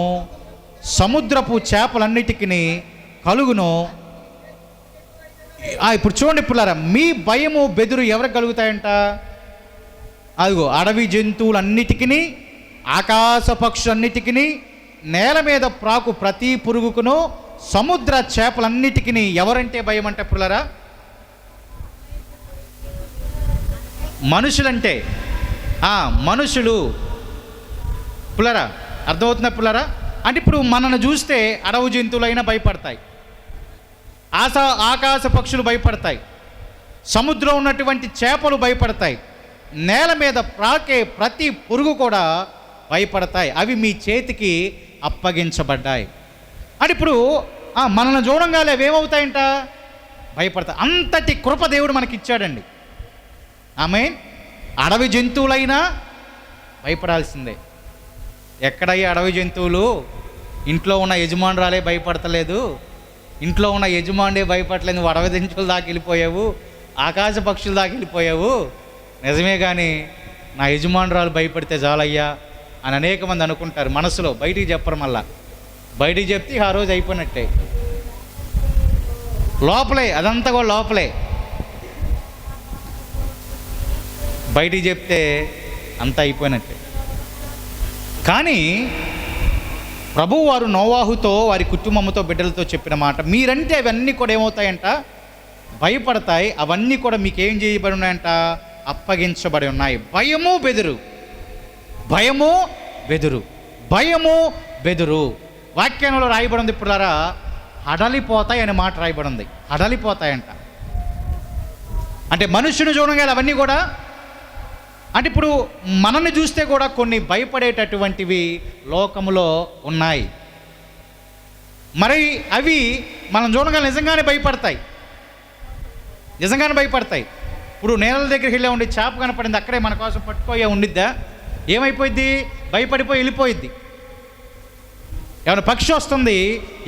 సముద్రపు చేపలన్నిటికీ కలుగును. ఇప్పుడు చూడండి పుల్లారా, మీ భయము బెదురు ఎవరికి కలుగుతాయంట? అదిగో అడవి జంతువులన్నిటికీ, ఆకాశ పక్షులన్నిటికీ, నేల మీద ప్రాకు ప్రతి పురుగుకును, సముద్ర చేపలన్నిటికీ ఎవరంటే భయం అంటే పుల్లారా? మనుషులంటే మనుషులు పుల్లారా. అర్థమవుతుందా పుల్లారా? అంటే ఇప్పుడు మనల్ని చూస్తే అడవి జంతువులైనా భయపడతాయి, ఆకాశ పక్షులు భయపడతాయి, సముద్రం ఉన్నటువంటి చేపలు భయపడతాయి, నేల మీద ప్రాకే ప్రతి పురుగు కూడా భయపడతాయి. అవి మీ చేతికి అప్పగించబడ్డాయి. అంటే ఇప్పుడు మనల్ని చూడంగానే అవి ఏమవుతాయంట? భయపడతాయి. అంతటి కృప దేవుడు మనకి ఇచ్చాడండి. ఆమేన్. అడవి జంతువులైనా భయపడాల్సిందే. ఎక్కడయ్యా అడవి జంతువులు? ఇంట్లో ఉన్న యజమానురాలే భయపడతలేదు, ఇంట్లో ఉన్న యజమానుడే భయపడలేదు, నువ్వు అడవి జంతువుల దాకా వెళ్ళిపోయావు, ఆకాశ పక్షుల దాకా వెళ్ళిపోయావు. నిజమే, కానీ నా యజమానురాలు భయపడితే చాలయ్యా అని అనేక మంది అనుకుంటారు మనసులో, బయటికి చెప్పరు. మళ్ళా బయటికి చెప్తే ఆ రోజు అయిపోయినట్టే. లోపలే అదంతా కూడా లోపలే, బయటికి చెప్తే అంతా అయిపోయినట్టే. కానీ ప్రభువు వారు నోవాహుతో, వారి కుటుంబంతో, బిడ్డలతో చెప్పిన మాట, మీరంటే అవన్నీ కూడా ఏమవుతాయంట? భయపడతాయి. అవన్నీ కూడా మీకు ఏం చేయబడి ఉన్నాయంట? అప్పగించబడి ఉన్నాయి. భయము బెదురు, భయము బెదురు, భయము బెదురు. వాక్యంలో రాయబడి ఉంది పుల్లారా, హడలిపోతాయి అనే మాట రాయబడి ఉంది. హడలిపోతాయంట అంటే మనుషుని చూడగానే అవన్నీ కూడా. అంటే ఇప్పుడు మనల్ని చూస్తే కూడా కొన్ని భయపడేటటువంటివి లోకములో ఉన్నాయి. మరి అవి మనం చూడగానే నిజంగానే భయపడతాయి, నిజంగానే భయపడతాయి. ఇప్పుడు నేలల దగ్గరికి వెళ్ళే ఉండి చేప కనపడింది, అక్కడే మన కోసం పట్టుకోయే ఉండిద్దా? ఏమైపోయింది? భయపడిపోయి వెళ్ళిపోయిద్ది. ఏమైనా పక్షి వస్తుంది,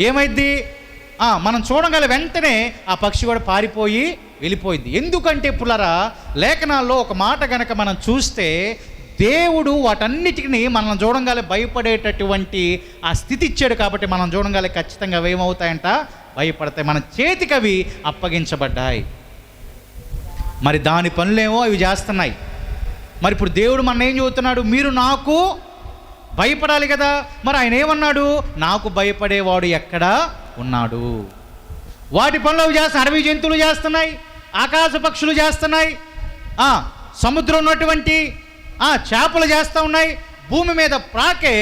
ఏమైద్ది? మనం చూడగల వెంటనే ఆ పక్షి కూడా పారిపోయి వెళ్ళిపోయింది. ఎందుకంటే పుల్లారా, లేఖనాల్లో ఒక మాట కనుక మనం చూస్తే, దేవుడు వాటన్నిటిని మనం చూడగానే భయపడేటటువంటి ఆ స్థితి ఇచ్చాడు. కాబట్టి మనం చూడగానే ఖచ్చితంగా అవి ఏమవుతాయంట? భయపడతాయి. మన చేతికి అవి అప్పగించబడ్డాయి. మరి దాని పనులేమో అవి చేస్తున్నాయి. మరి ఇప్పుడు దేవుడు మన ఏం చెబుతున్నాడు? మీరు నాకు భయపడాలి కదా. మరి ఆయన ఏమన్నాడు? నాకు భయపడేవాడు ఎక్కడ ఉన్నాడు? వాటి పనులు అవి చేస్తున్నాయి. అడవి జంతువులు చేస్తున్నాయి, ఆకాశ పక్షులు చేస్తున్నాయి, సముద్రం ఉన్నటువంటి చేపలు చేస్తూ ఉన్నాయి, భూమి మీద ప్రాకే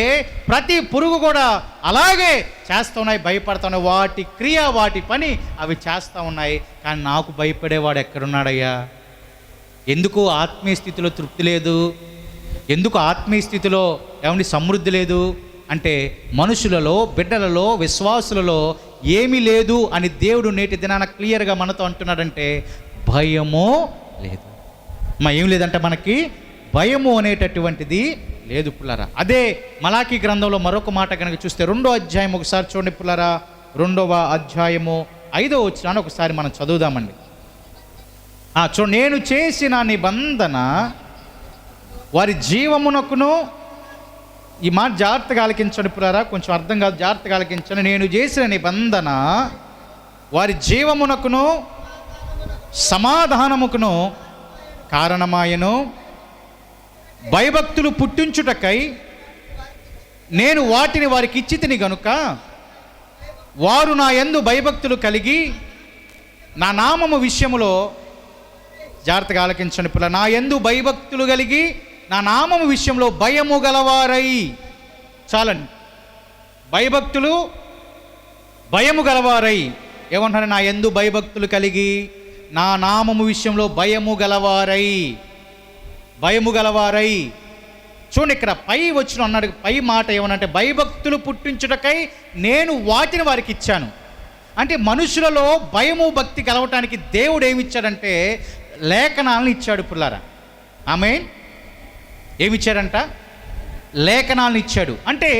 ప్రతి పురుగు కూడా అలాగే చేస్తూ ఉన్నాయి, భయపడుతున్నాయి. వాటి క్రియ, వాటి పని అవి చేస్తూ ఉన్నాయి. కానీ నాకు భయపడేవాడు ఎక్కడున్నాడయ్యా? ఎందుకు ఆత్మీయ స్థితిలో తృప్తి లేదు? ఎందుకు ఆత్మీయ స్థితిలో ఏమండి సమృద్ధి లేదు అంటే, మనుషులలో, బిడ్డలలో, విశ్వాసులలో ఏమీ లేదు అని దేవుడు నేటి దినాన క్లియర్గా మనతో అంటున్నాడంటే, భయమో లేదు. ఏం లేదంటే మనకి భయము అనేటటువంటిది లేదు పుల్లరా. అదే మలాకీ గ్రంథంలో మరొక మాట కనుక చూస్తే 2వ అధ్యాయం ఒకసారి చూడండి పుల్లరా. 2వ అధ్యాయము 5వ వచనాన్ని ఒకసారి మనం చదువుదామండి. చూడండి, నేను చేసిన నిబంధన వారి జీవమునకును, ఈ మాట జాగ్రత్తగా ఆలకించండి పుల్లరా, కొంచెం అర్థం కాదు, జాగ్రత్తగా ఆలకించండి. నేను చేసిన నిబంధన వారి జీవమునకును సమాధానముకును కారణమాయను. భయభక్తులు పుట్టించుటకై నేను వాటిని వారికి ఇచ్చితిని గనుక వారు నా యందు భయభక్తులు కలిగి నా నామము విషయములో, జాగ్రత్తగా ఆలకించండి పిల్ల, నా యందు భయభక్తులు కలిగి నా నామము విషయంలో భయము గలవారై, చాలండి, భయభక్తులు భయము గలవారై, ఏమంటారు? నా యందు భయభక్తులు కలిగి నా నామము విషయంలో భయము గలవారై, భయము గలవారై. చూడండి, ఇక్కడ పై వచ్చిన అన్నాడు, పై మాట ఏమనంటే భయభక్తులు పుట్టించుటకై నేను వాటిని వారికి ఇచ్చాను. అంటే మనుషులలో భయము భక్తి కలవటానికి దేవుడు ఏమిచ్చాడంటే లేఖనాలను ఇచ్చాడు పుల్లారా. ఆమేన్. ఏమిచ్చాడంట? లేఖనాలను ఇచ్చాడు. అంటే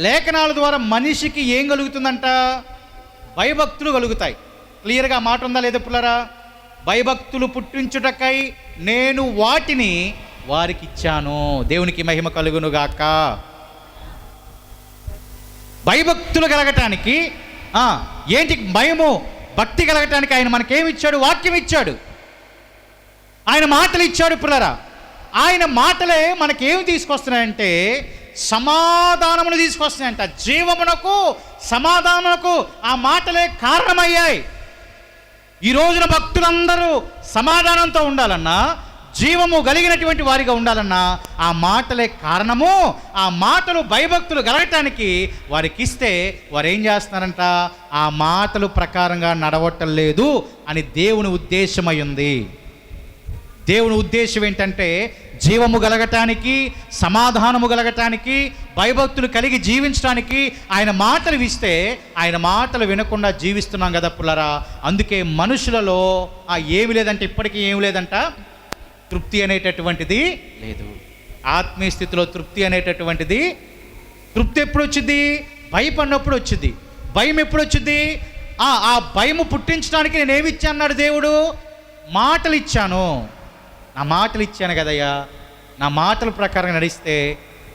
లేఖనాల ద్వారా మనిషికి ఏం కలుగుతుందంట? భయభక్తులు కలుగుతాయి. క్లియర్గా మాట ఉందా లేదా పుల్లారా? భయభక్తులు పుట్టించుటకై నేను వాటిని వారికి ఇచ్చాను. దేవునికి మహిమ కలుగునుగాక. భయభక్తులు కలగటానికి ఏంటి? భయము భక్తి కలగటానికి ఆయన మనకేమిచ్చాడు? వాక్యం ఇచ్చాడు, ఆయన మాటలు ఇచ్చాడు పుల్లరా. ఆయన మాటలే మనకేమి తీసుకొస్తున్నాయంటే సమాధానమును తీసుకొస్తున్నాయంట. జీవమునకు సమాధానమునకు ఆ మాటలే కారణమయ్యాయి. ఈ రోజున భక్తులందరూ సమాధానంతో ఉండాలన్నా, జీవము కలిగినటువంటి వారిగా ఉండాలన్నా ఆ మాటలే కారణము. ఆ మాటలు భయభక్తులు కలగటానికి వారికి ఇస్తే వారు ఏం చేస్తున్నారంట? ఆ మాటలు ప్రకారంగా నడవటం లేదు అని దేవుని ఉద్దేశమై ఉంది. దేవుని ఉద్దేశం ఏంటంటే జీవము కలగటానికి, సమాధానము కలగటానికి, భయభక్తులు కలిగి జీవించడానికి ఆయన మాటలు ఇస్తే ఆయన మాటలు వినకుండా జీవిస్తున్నాం కదా పుల్లరా. అందుకే మనుషులలో ఏమి లేదంటే, ఇప్పటికీ ఏమి లేదంట, తృప్తి అనేటటువంటిది లేదు. ఆత్మీయ స్థితిలో తృప్తి అనేటటువంటిది, తృప్తి ఎప్పుడు వచ్చింది? భయపడినప్పుడు వచ్చింది. భయం ఎప్పుడు వచ్చింది? ఆ భయము పుట్టించడానికి నేను ఏమి ఇచ్చాను అన్నాడు దేవుడు? మాటలు ఇచ్చాను. నా మాటలు ఇచ్చాను కదయ్యా, నా మాటల ప్రకారం నడిస్తే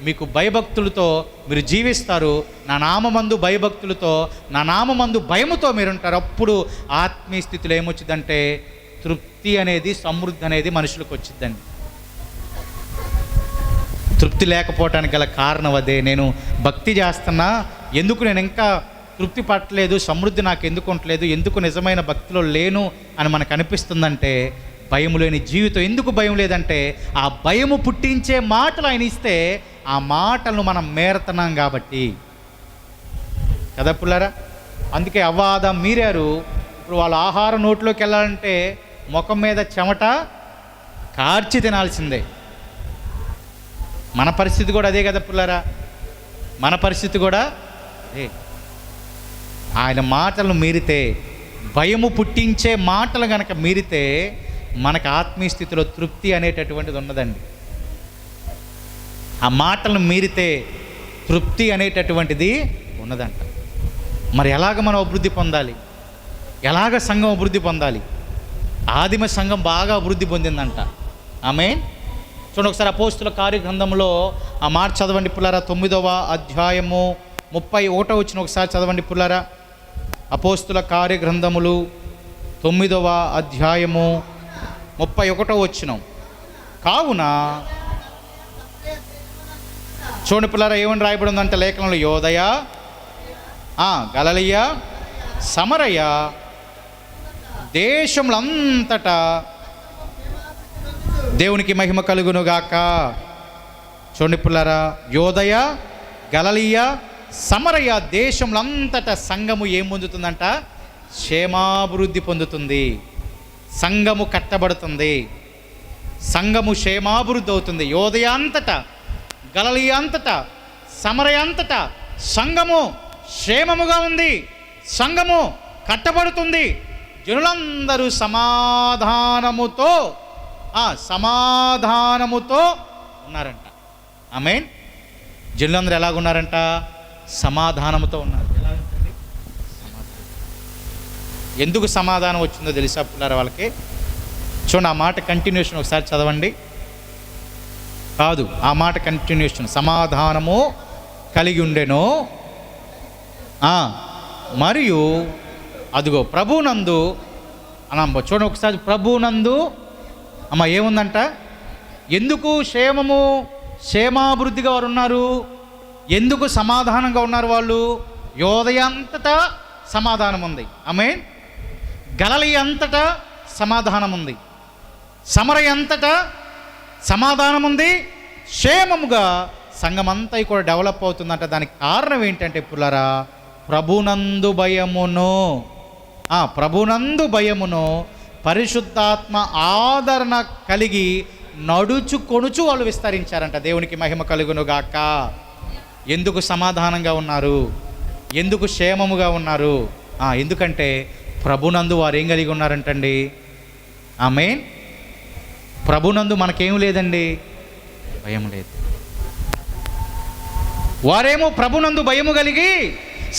మీకు భయభక్తులతో మీరు జీవిస్తారు. నా నామమందు భయభక్తులతో, నా నామమందు భయముతో మీరుంటారు. అప్పుడు ఆత్మీయ స్థితిలో ఏమొచ్చిందంటే తృప్తి అనేది, సమృద్ధి అనేది మనుషులకు వచ్చిందండి. తృప్తి లేకపోవటానికి గల కారణం అదే. నేను భక్తి చేస్తున్నా, ఎందుకు నేను ఇంకా తృప్తి పట్టలేదు, సమృద్ధి నాకు ఎందుకు ఉండలేదు, ఎందుకు నిజమైన భక్తిలో లేను అని మనకు అనిపిస్తుందంటే భయము లేని జీవితం. ఎందుకు భయం లేదంటే ఆ భయము పుట్టించే మాటలు ఆయన ఇస్తే ఆ మాటలను మనం మేరుతున్నాం కాబట్టి కదా పుల్లారా. అందుకే అవ్వాదా మీరారు. ఇప్పుడు వాళ్ళ ఆహారం నోట్లోకి వెళ్ళాలంటే ముఖం మీద చెమట కార్చి తినాల్సిందే. మన పరిస్థితి కూడా అదే కదా పుల్లారా, మన పరిస్థితి కూడా అదే. ఆయన మాటలను మీరితే, భయము పుట్టించే మాటలు కనుక మీరితే మనకు ఆత్మీయ స్థితిలో తృప్తి అనేటటువంటిది ఉన్నదండి. ఆ మాటలను మీరితే తృప్తి అనేటటువంటిది ఉన్నదంట. మరి ఎలాగ మనం అభివృద్ధి పొందాలి? ఎలాగ సంఘం అభివృద్ధి పొందాలి? ఆదిమ సంఘం బాగా అభివృద్ధి పొందిందంట. ఆమేన్. చూడండి ఒకసారి అపోస్తుల కార్యగ్రంథంలో ఆ మాట చదవండి పుల్లారా. 9వ అధ్యాయము 31వ వచనం ఒకసారి చదవండి పుల్లారా. అపోస్తుల కార్యగ్రంథములు 9వ అధ్యాయము 31వ వచనం. కావున చూడండి పిల్లరా, ఏమని రాయబడి ఉందంటే లేఖనంలో, యోదయ, గలిలయ, సమరయ దేశములంతటా దేవునికి మహిమ కలుగునుగాక. చూడండి పిల్లరా, యోదయ, గలిలయ, సమరయ దేశములంతటా సంఘము ఏం పొందుతుందంట? క్షేమాభివృద్ధి పొందుతుంది. సంఘము కట్టబడుతుంది, సంఘము క్షేమాభివృద్ధి అవుతుంది. యోదయ అంతటా, గలిలయ అంతటా, సమరయ అంతటా సంఘము క్షేమముగా ఉంది, సంఘము కట్టబడుతుంది. జనులందరూ సమాధానముతో ఉన్నారంట. ఆమేన్. జనులందరూ ఎలాగున్నారంట? సమాధానంతో ఉన్నారు. ఎలా ఉంటుంది? ఎందుకు సమాధానం వచ్చిందో తెలుసా పిల్లరా వాళ్ళకి? చూడండి, ఆ మాట కంటిన్యూషన్ ఒకసారి చదవండి. కాదు, ఆ మాట కంటిన్యూషన్. సమాధానము కలిగి ఉండెను, మరియు అదిగో ప్రభునందు అమ్మ. చూడండి ఒకసారి, ప్రభునందు అమ్మ ఏముందంట? ఎందుకు క్షేమాభివృద్ధిగా వారు ఉన్నారు? ఎందుకు సమాధానంగా ఉన్నారు వాళ్ళు? యోదయ అంతటా సమాధానం ఉంది. ఆమేన్. గలిలయ అంతటా సమాధానం ఉంది. సమరయ అంతటా సమాధానం ఉంది. క్షేమముగా సంఘమంతా కూడా డెవలప్ అవుతుందంట. దానికి కారణం ఏంటంటే పుల్లరా, ప్రభునందు భయమును పరిశుద్ధాత్మ ఆదరణ కలిగి నడుచుకొనుచు వాళ్ళు విస్తరించారంట. దేవునికి మహిమ కలుగును గాక. ఎందుకు సమాధానంగా ఉన్నారు? ఎందుకు క్షేమముగా ఉన్నారు? ఎందుకంటే ప్రభునందు వారు ఏం కలిగి ఉన్నారంటండి? ఆమేన్. ప్రభునందు మనకేం లేదండి, భయం లేదు. వారేమో ప్రభునందు భయము కలిగి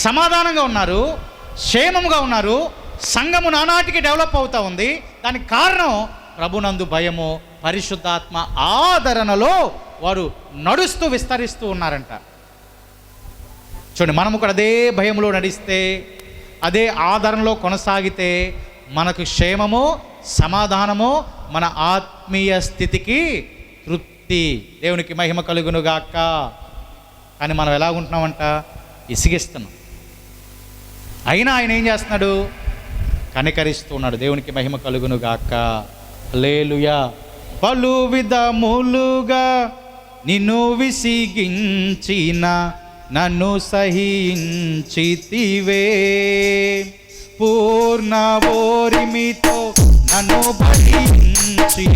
సమాధానంగా ఉన్నారు, క్షేమముగా ఉన్నారు. సంఘము నానాటికి డెవలప్ అవుతూ ఉంది. దానికి కారణం ప్రభునందు భయము, పరిశుద్ధాత్మ ఆదరణలో వారు నడుస్తూ విస్తరిస్తూ ఉన్నారంట. చూడండి, మనము కూడా అదే భయంలో నడిస్తే, అదే ఆదరణలో కొనసాగితే మనకు క్షేమము, సమాధానము, మన ఆత్మీయ స్థితికి తృప్తి. దేవునికి మహిమ కలుగును గాక. కానీ మనం ఎలాగుంటున్నామంట? ఇసిగిస్తున్నాం. అయినా ఆయన ఏం చేస్తున్నాడు? కనికరిస్తూ ఉన్నాడు. దేవునికి మహిమ కలుగును గాక. హల్లెలూయా. పలు విధములుగా నిన్ను విసిగించిన నన్ను సహించితివే, పూర్ణ ఓరిమితో నన్ను భరించి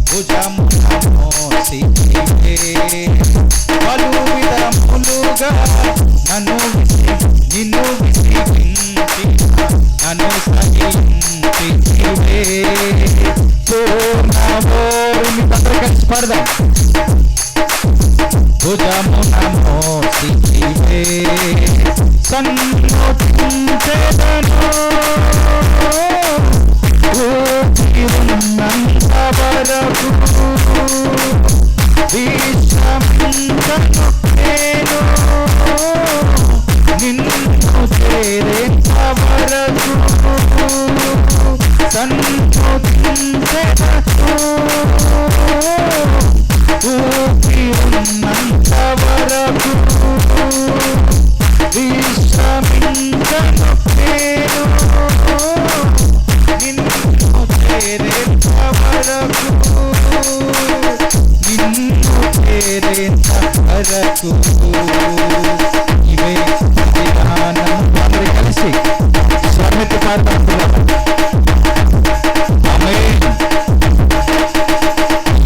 భుజమున మోసితివే. పలు విధములుగా నిన్ను విసిగించిన నన్ను సహించితివే, పూర్ణ ఓరిమితో. అందరూ కలిసి పాడదాం. భుజమున మోసితివే, సన్నుతించెదను ఊపిరున్నంత వరకు, విశ్రమించను నేను నిన్ను చేరేంత వరకు, సన్నుతించెదను ఊపిరున్నంత వరకు, విశ్రమించను నేను నిన్ను చేరేంత వరకు, నిన్ను చేరేంత వరకు. ఇవే విధానం. అందరూ కలిసి స్వర్ణతి పాడతాం. ఆమేన్.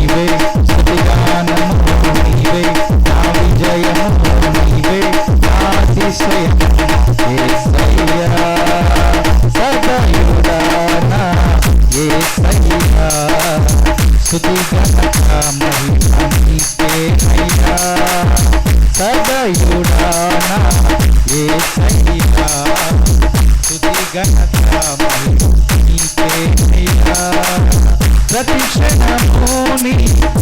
ఇవే స్తుతిగానము, ఇవే నా విజయము, ఇవే నా అతిశయము. యేసయ్యా సదయుడానా, యేసయ్యా స్తుతి ఘనత మహిమ నీకేనయ్యా. సదయుడానా యేసయ్యా స్తుతి ఘనత మహిమ నీకేనయ్యా. ప్రతి క్షణముని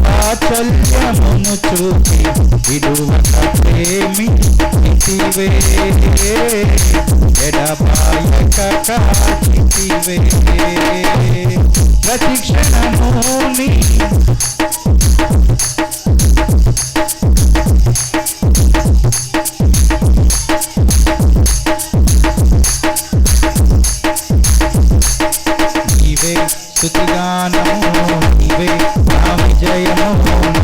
వాత్సల్యమును చూపి విడువక ప్రేమించితివే, ఎడబాయక కాచితివే. ప్రతి క్షణముని నీవే స్తుతిగానము, నీవే నా విజయము,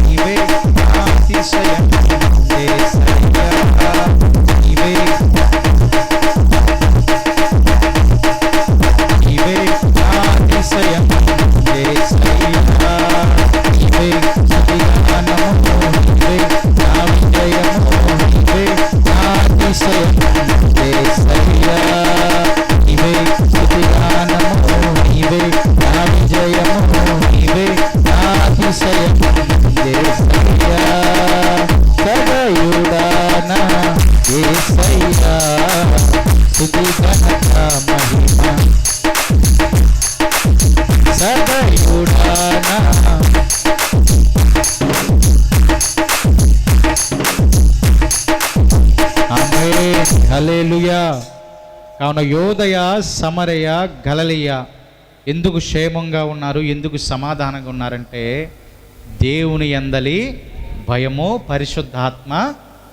నీవే నా అతిశయము. యేసయ్యా నీవే, నీవే నా అతిశయము. యేసయ్యా నీవే స్తుతిగానము, నీవే నా విజయము, నీవే నా అతిశయము. యేసయ్యా నీవే స్తుతిగానము, నీవే నా విజయము, నీవే నా అతిశయము. యేసయ్యా ఘనత మహిమ సదయుడానా. ఆమేన్, హల్లెలూయా. కావున యోదయ, సమరయ, గలిలయ ఎందుకు క్షేమంగా ఉన్నారు, ఎందుకు సమాధానంగా ఉన్నారంటే దేవుని యందలి భయము, పరిశుద్ధాత్మ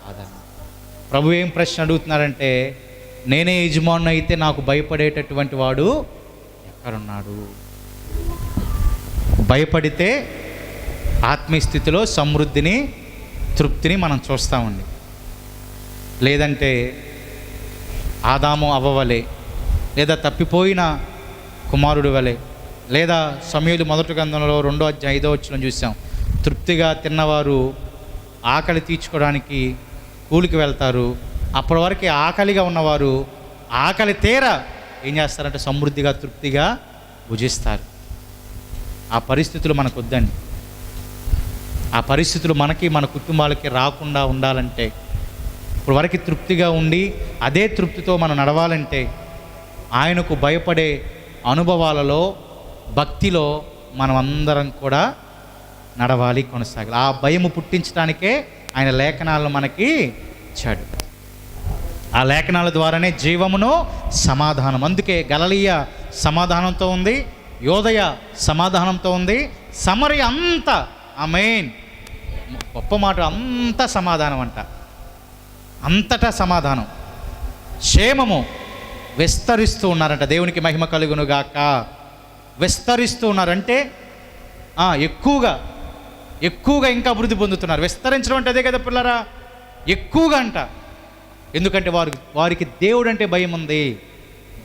ఆదరణ. ప్రభు ఏం ప్రశ్న అడుగుతున్నారంటే, నేనే యజమాని అయితే నాకు భయపడేటటువంటి వాడు ఎక్కడున్నాడు? భయపడితే ఆత్మీయ స్థితిలో సమృద్ధిని, తృప్తిని మనం చూస్తామండి. లేదంటే ఆదాము అవ్వవలే, లేదా తప్పిపోయిన కుమారుడు వలె, లేదా సమూయేలు మొదటి గ్రంథంలో 2వ అధ్యాయం 5వ వచనం చూసాం. తృప్తిగా తిన్నవారు ఆకలి తీర్చుకోవడానికి కూలికి వెళ్తారు. అప్పటి వరకు ఆకలిగా ఉన్నవారు ఆకలి తీర ఏం చేస్తారంటే సమృద్ధిగా, తృప్తిగా భుజిస్తారు. ఆ పరిస్థితులు మనకు వద్దండి. ఆ పరిస్థితులు మనకి, మన కుటుంబాలకి రాకుండా ఉండాలంటే, ఇప్పుడు వరకు తృప్తిగా ఉండి అదే తృప్తితో మనం నడవాలంటే, ఆయనకు భయపడే అనుభవాలలో, భక్తిలో మనం అందరం కూడా నడవాలి, కొనసాగాలి. ఆ భయము పుట్టించడానికే ఆయన లేఖనాలను మనకి ఇచ్చాడు. ఆ లేఖనాల ద్వారానే జీవమును, సమాధానం. అందుకే గలిలయ సమాధానంతో ఉంది, యోదయ సమాధానంతో ఉంది, సమరయ అంతా, ఆమేన్, గొప్ప మాట, అంతా సమాధానం అంట. అంతటా సమాధానం, క్షేమము, విస్తరిస్తూ ఉన్నారంట. దేవునికి మహిమ కలుగును గాక. విస్తరిస్తూ ఉన్నారంటే ఎక్కువగా ఇంకా అభివృద్ధి పొందుతున్నారు. విస్తరించడం అంటే అదే కదా పిల్లరా, ఎక్కువగా అంట. ఎందుకంటే వారికి దేవుడు అంటే భయం ఉంది,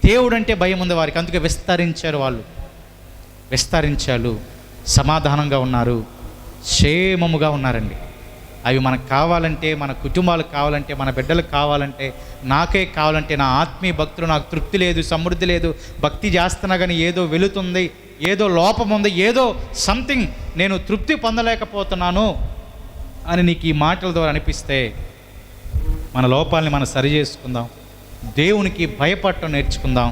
దేవుడు అంటే భయం ఉంది వారికి. అందుకే విస్తరించారు, వాళ్ళు విస్తరించారు, సమాధానంగా ఉన్నారు, క్షేమముగా ఉన్నారండి. అవి మనకు కావాలంటే, మన కుటుంబాలకు కావాలంటే, మన బిడ్డలకు కావాలంటే, నాకే కావాలంటే, నా ఆత్మీయ భక్తులు నాకు తృప్తి లేదు, సమృద్ధి లేదు, భక్తి చేస్తున్నా కానీ ఏదో వెలుతుంది, ఏదో లోపం ఉంది, ఏదో సంథింగ్ నేను తృప్తి పొందలేకపోతున్నాను అని నీకు ఈ మాటల ద్వారా అనిపిస్తే, మన లోపాలని మనం సరి చేసుకుందాం. దేవునికి భయపడటం నేర్చుకుందాం.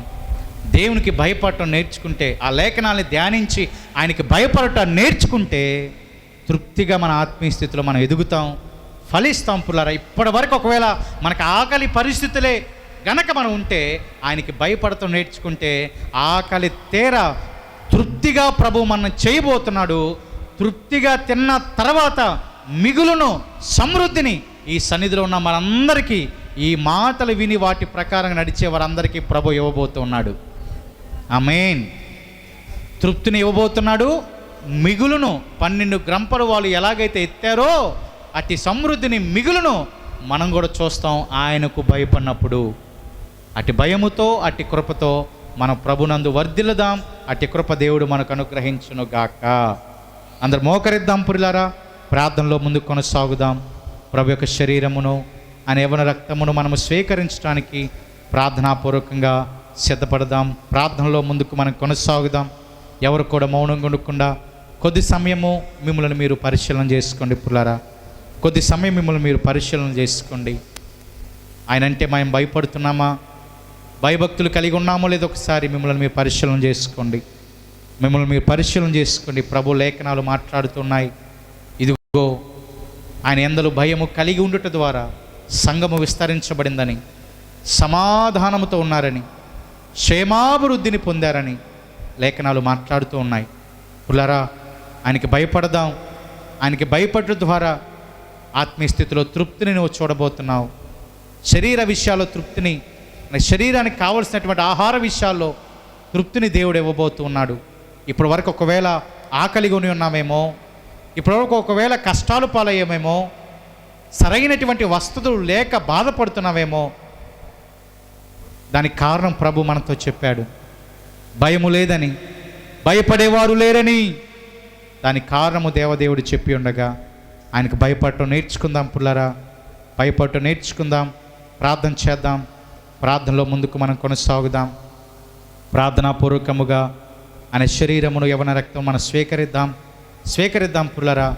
దేవునికి భయపడటం నేర్చుకుంటే, ఆ లేఖనాన్ని ధ్యానించి ఆయనకి భయపడటం నేర్చుకుంటే తృప్తిగా మన ఆత్మీయ స్థితిలో మనం ఎదుగుతాం, ఫలిస్తాం. పుల్లారా, ఇప్పటి వరకు ఒకవేళ మనకు ఆకలి పరిస్థితులే గనక మనం ఉంటే, ఆయనకి భయపడటం నేర్చుకుంటే ఆకలి తీర తృప్తిగా ప్రభు మనం చేయబోతున్నాడు. తృప్తిగా తిన్న తర్వాత మిగులును, సమృద్ధిని ఈ సన్నిధిలో ఉన్న మనందరికీ, ఈ మాటలు విని వాటి ప్రకారం నడిచే వారందరికీ ప్రభు ఇవ్వబోతున్నాడు. ఆమేన్. తృప్తిని ఇవ్వబోతున్నాడు, మిగులును. 12 గంపలు వాళ్ళు ఎలాగైతే ఎత్తారో అట్టి సమృద్ధిని, మిగులును మనం కూడా చూస్తాం ఆయనకు భయపడినప్పుడు. అట్టి భయముతో, అట్టి కృపతో మనం ప్రభునందు వర్ధిల్లుదాం. అట్టి కృప దేవుడు మనకు అనుగ్రహించును గాక. అందరు మోకరిద్దాం పురిలారా, ప్రార్థనలో ముందుకు కొనసాగుదాం. ప్రభు యొక్క శరీరమును, ఆయన యవ్వన రక్తమును మనము స్వీకరించడానికి ప్రార్థనాపూర్వకంగా సిద్ధపడదాం. ప్రార్థనలో ముందుకు మనం కొనసాగుదాం. ఎవరు కూడా మౌనంగా ఉండకుండా కొద్ది సమయము మిమ్మల్ని మీరు పరిశీలన చేసుకోండి పుల్లారా. కొద్ది సమయం మిమ్మల్ని మీరు పరిశీలన చేసుకోండి. ఆయన అంటే మేము భయపడుతున్నామా, భయభక్తులు కలిగి ఉన్నామో లేదో ఒకసారి మిమ్మల్ని మీరు పరిశీలన చేసుకోండి. మిమ్మల్ని మీరు పరిశీలన చేసుకోండి. ప్రభు లేఖనాలు మాట్లాడుతున్నాయి. ఇదిగో ఆయన యందలి భయము కలిగి ఉండుట ద్వారా సంఘము విస్తరించబడిందని, సమాధానముతో ఉన్నారని, క్షేమాభివృద్ధిని పొందారని లేఖనాలు మాట్లాడుతూ ఉన్నాయి. పుల్లారా, ఆయనకి భయపడదాం. ఆయనకి భయపడటం ద్వారా ఆత్మీయ స్థితిలో తృప్తిని నువ్వు చూడబోతున్నావు. శరీర విషయాల్లో తృప్తిని, శరీరానికి కావలసినటువంటి ఆహార విషయాల్లో తృప్తిని దేవుడు ఇవ్వబోతూ ఉన్నాడు. ఇప్పటి వరకు ఒకవేళ ఆకలిగొని ఉన్నామేమో, ఇప్పటివరకు ఒకవేళ కష్టాలు పాలయ్యేమేమో, సరైనటువంటి వసతులు లేక బాధపడుతున్నామేమో, దానికి కారణం ప్రభు మనతో చెప్పాడు. భయము లేదని, భయపడేవారు లేరని. దానికి కారణము దేవదేవుడు చెప్పి ఉండగా ఆయనకు భయపడటం నేర్చుకుందాం పుల్లారా. భయపడటం నేర్చుకుందాం. ప్రార్థన చేద్దాం. ప్రార్థనలో ముందుకు మనం కొనసాగుదాం. ప్రార్థనాపూర్వకముగా ఆయన శరీరమును, యవ్వన రక్తం మనం స్వీకరిద్దాం పుల్లారా.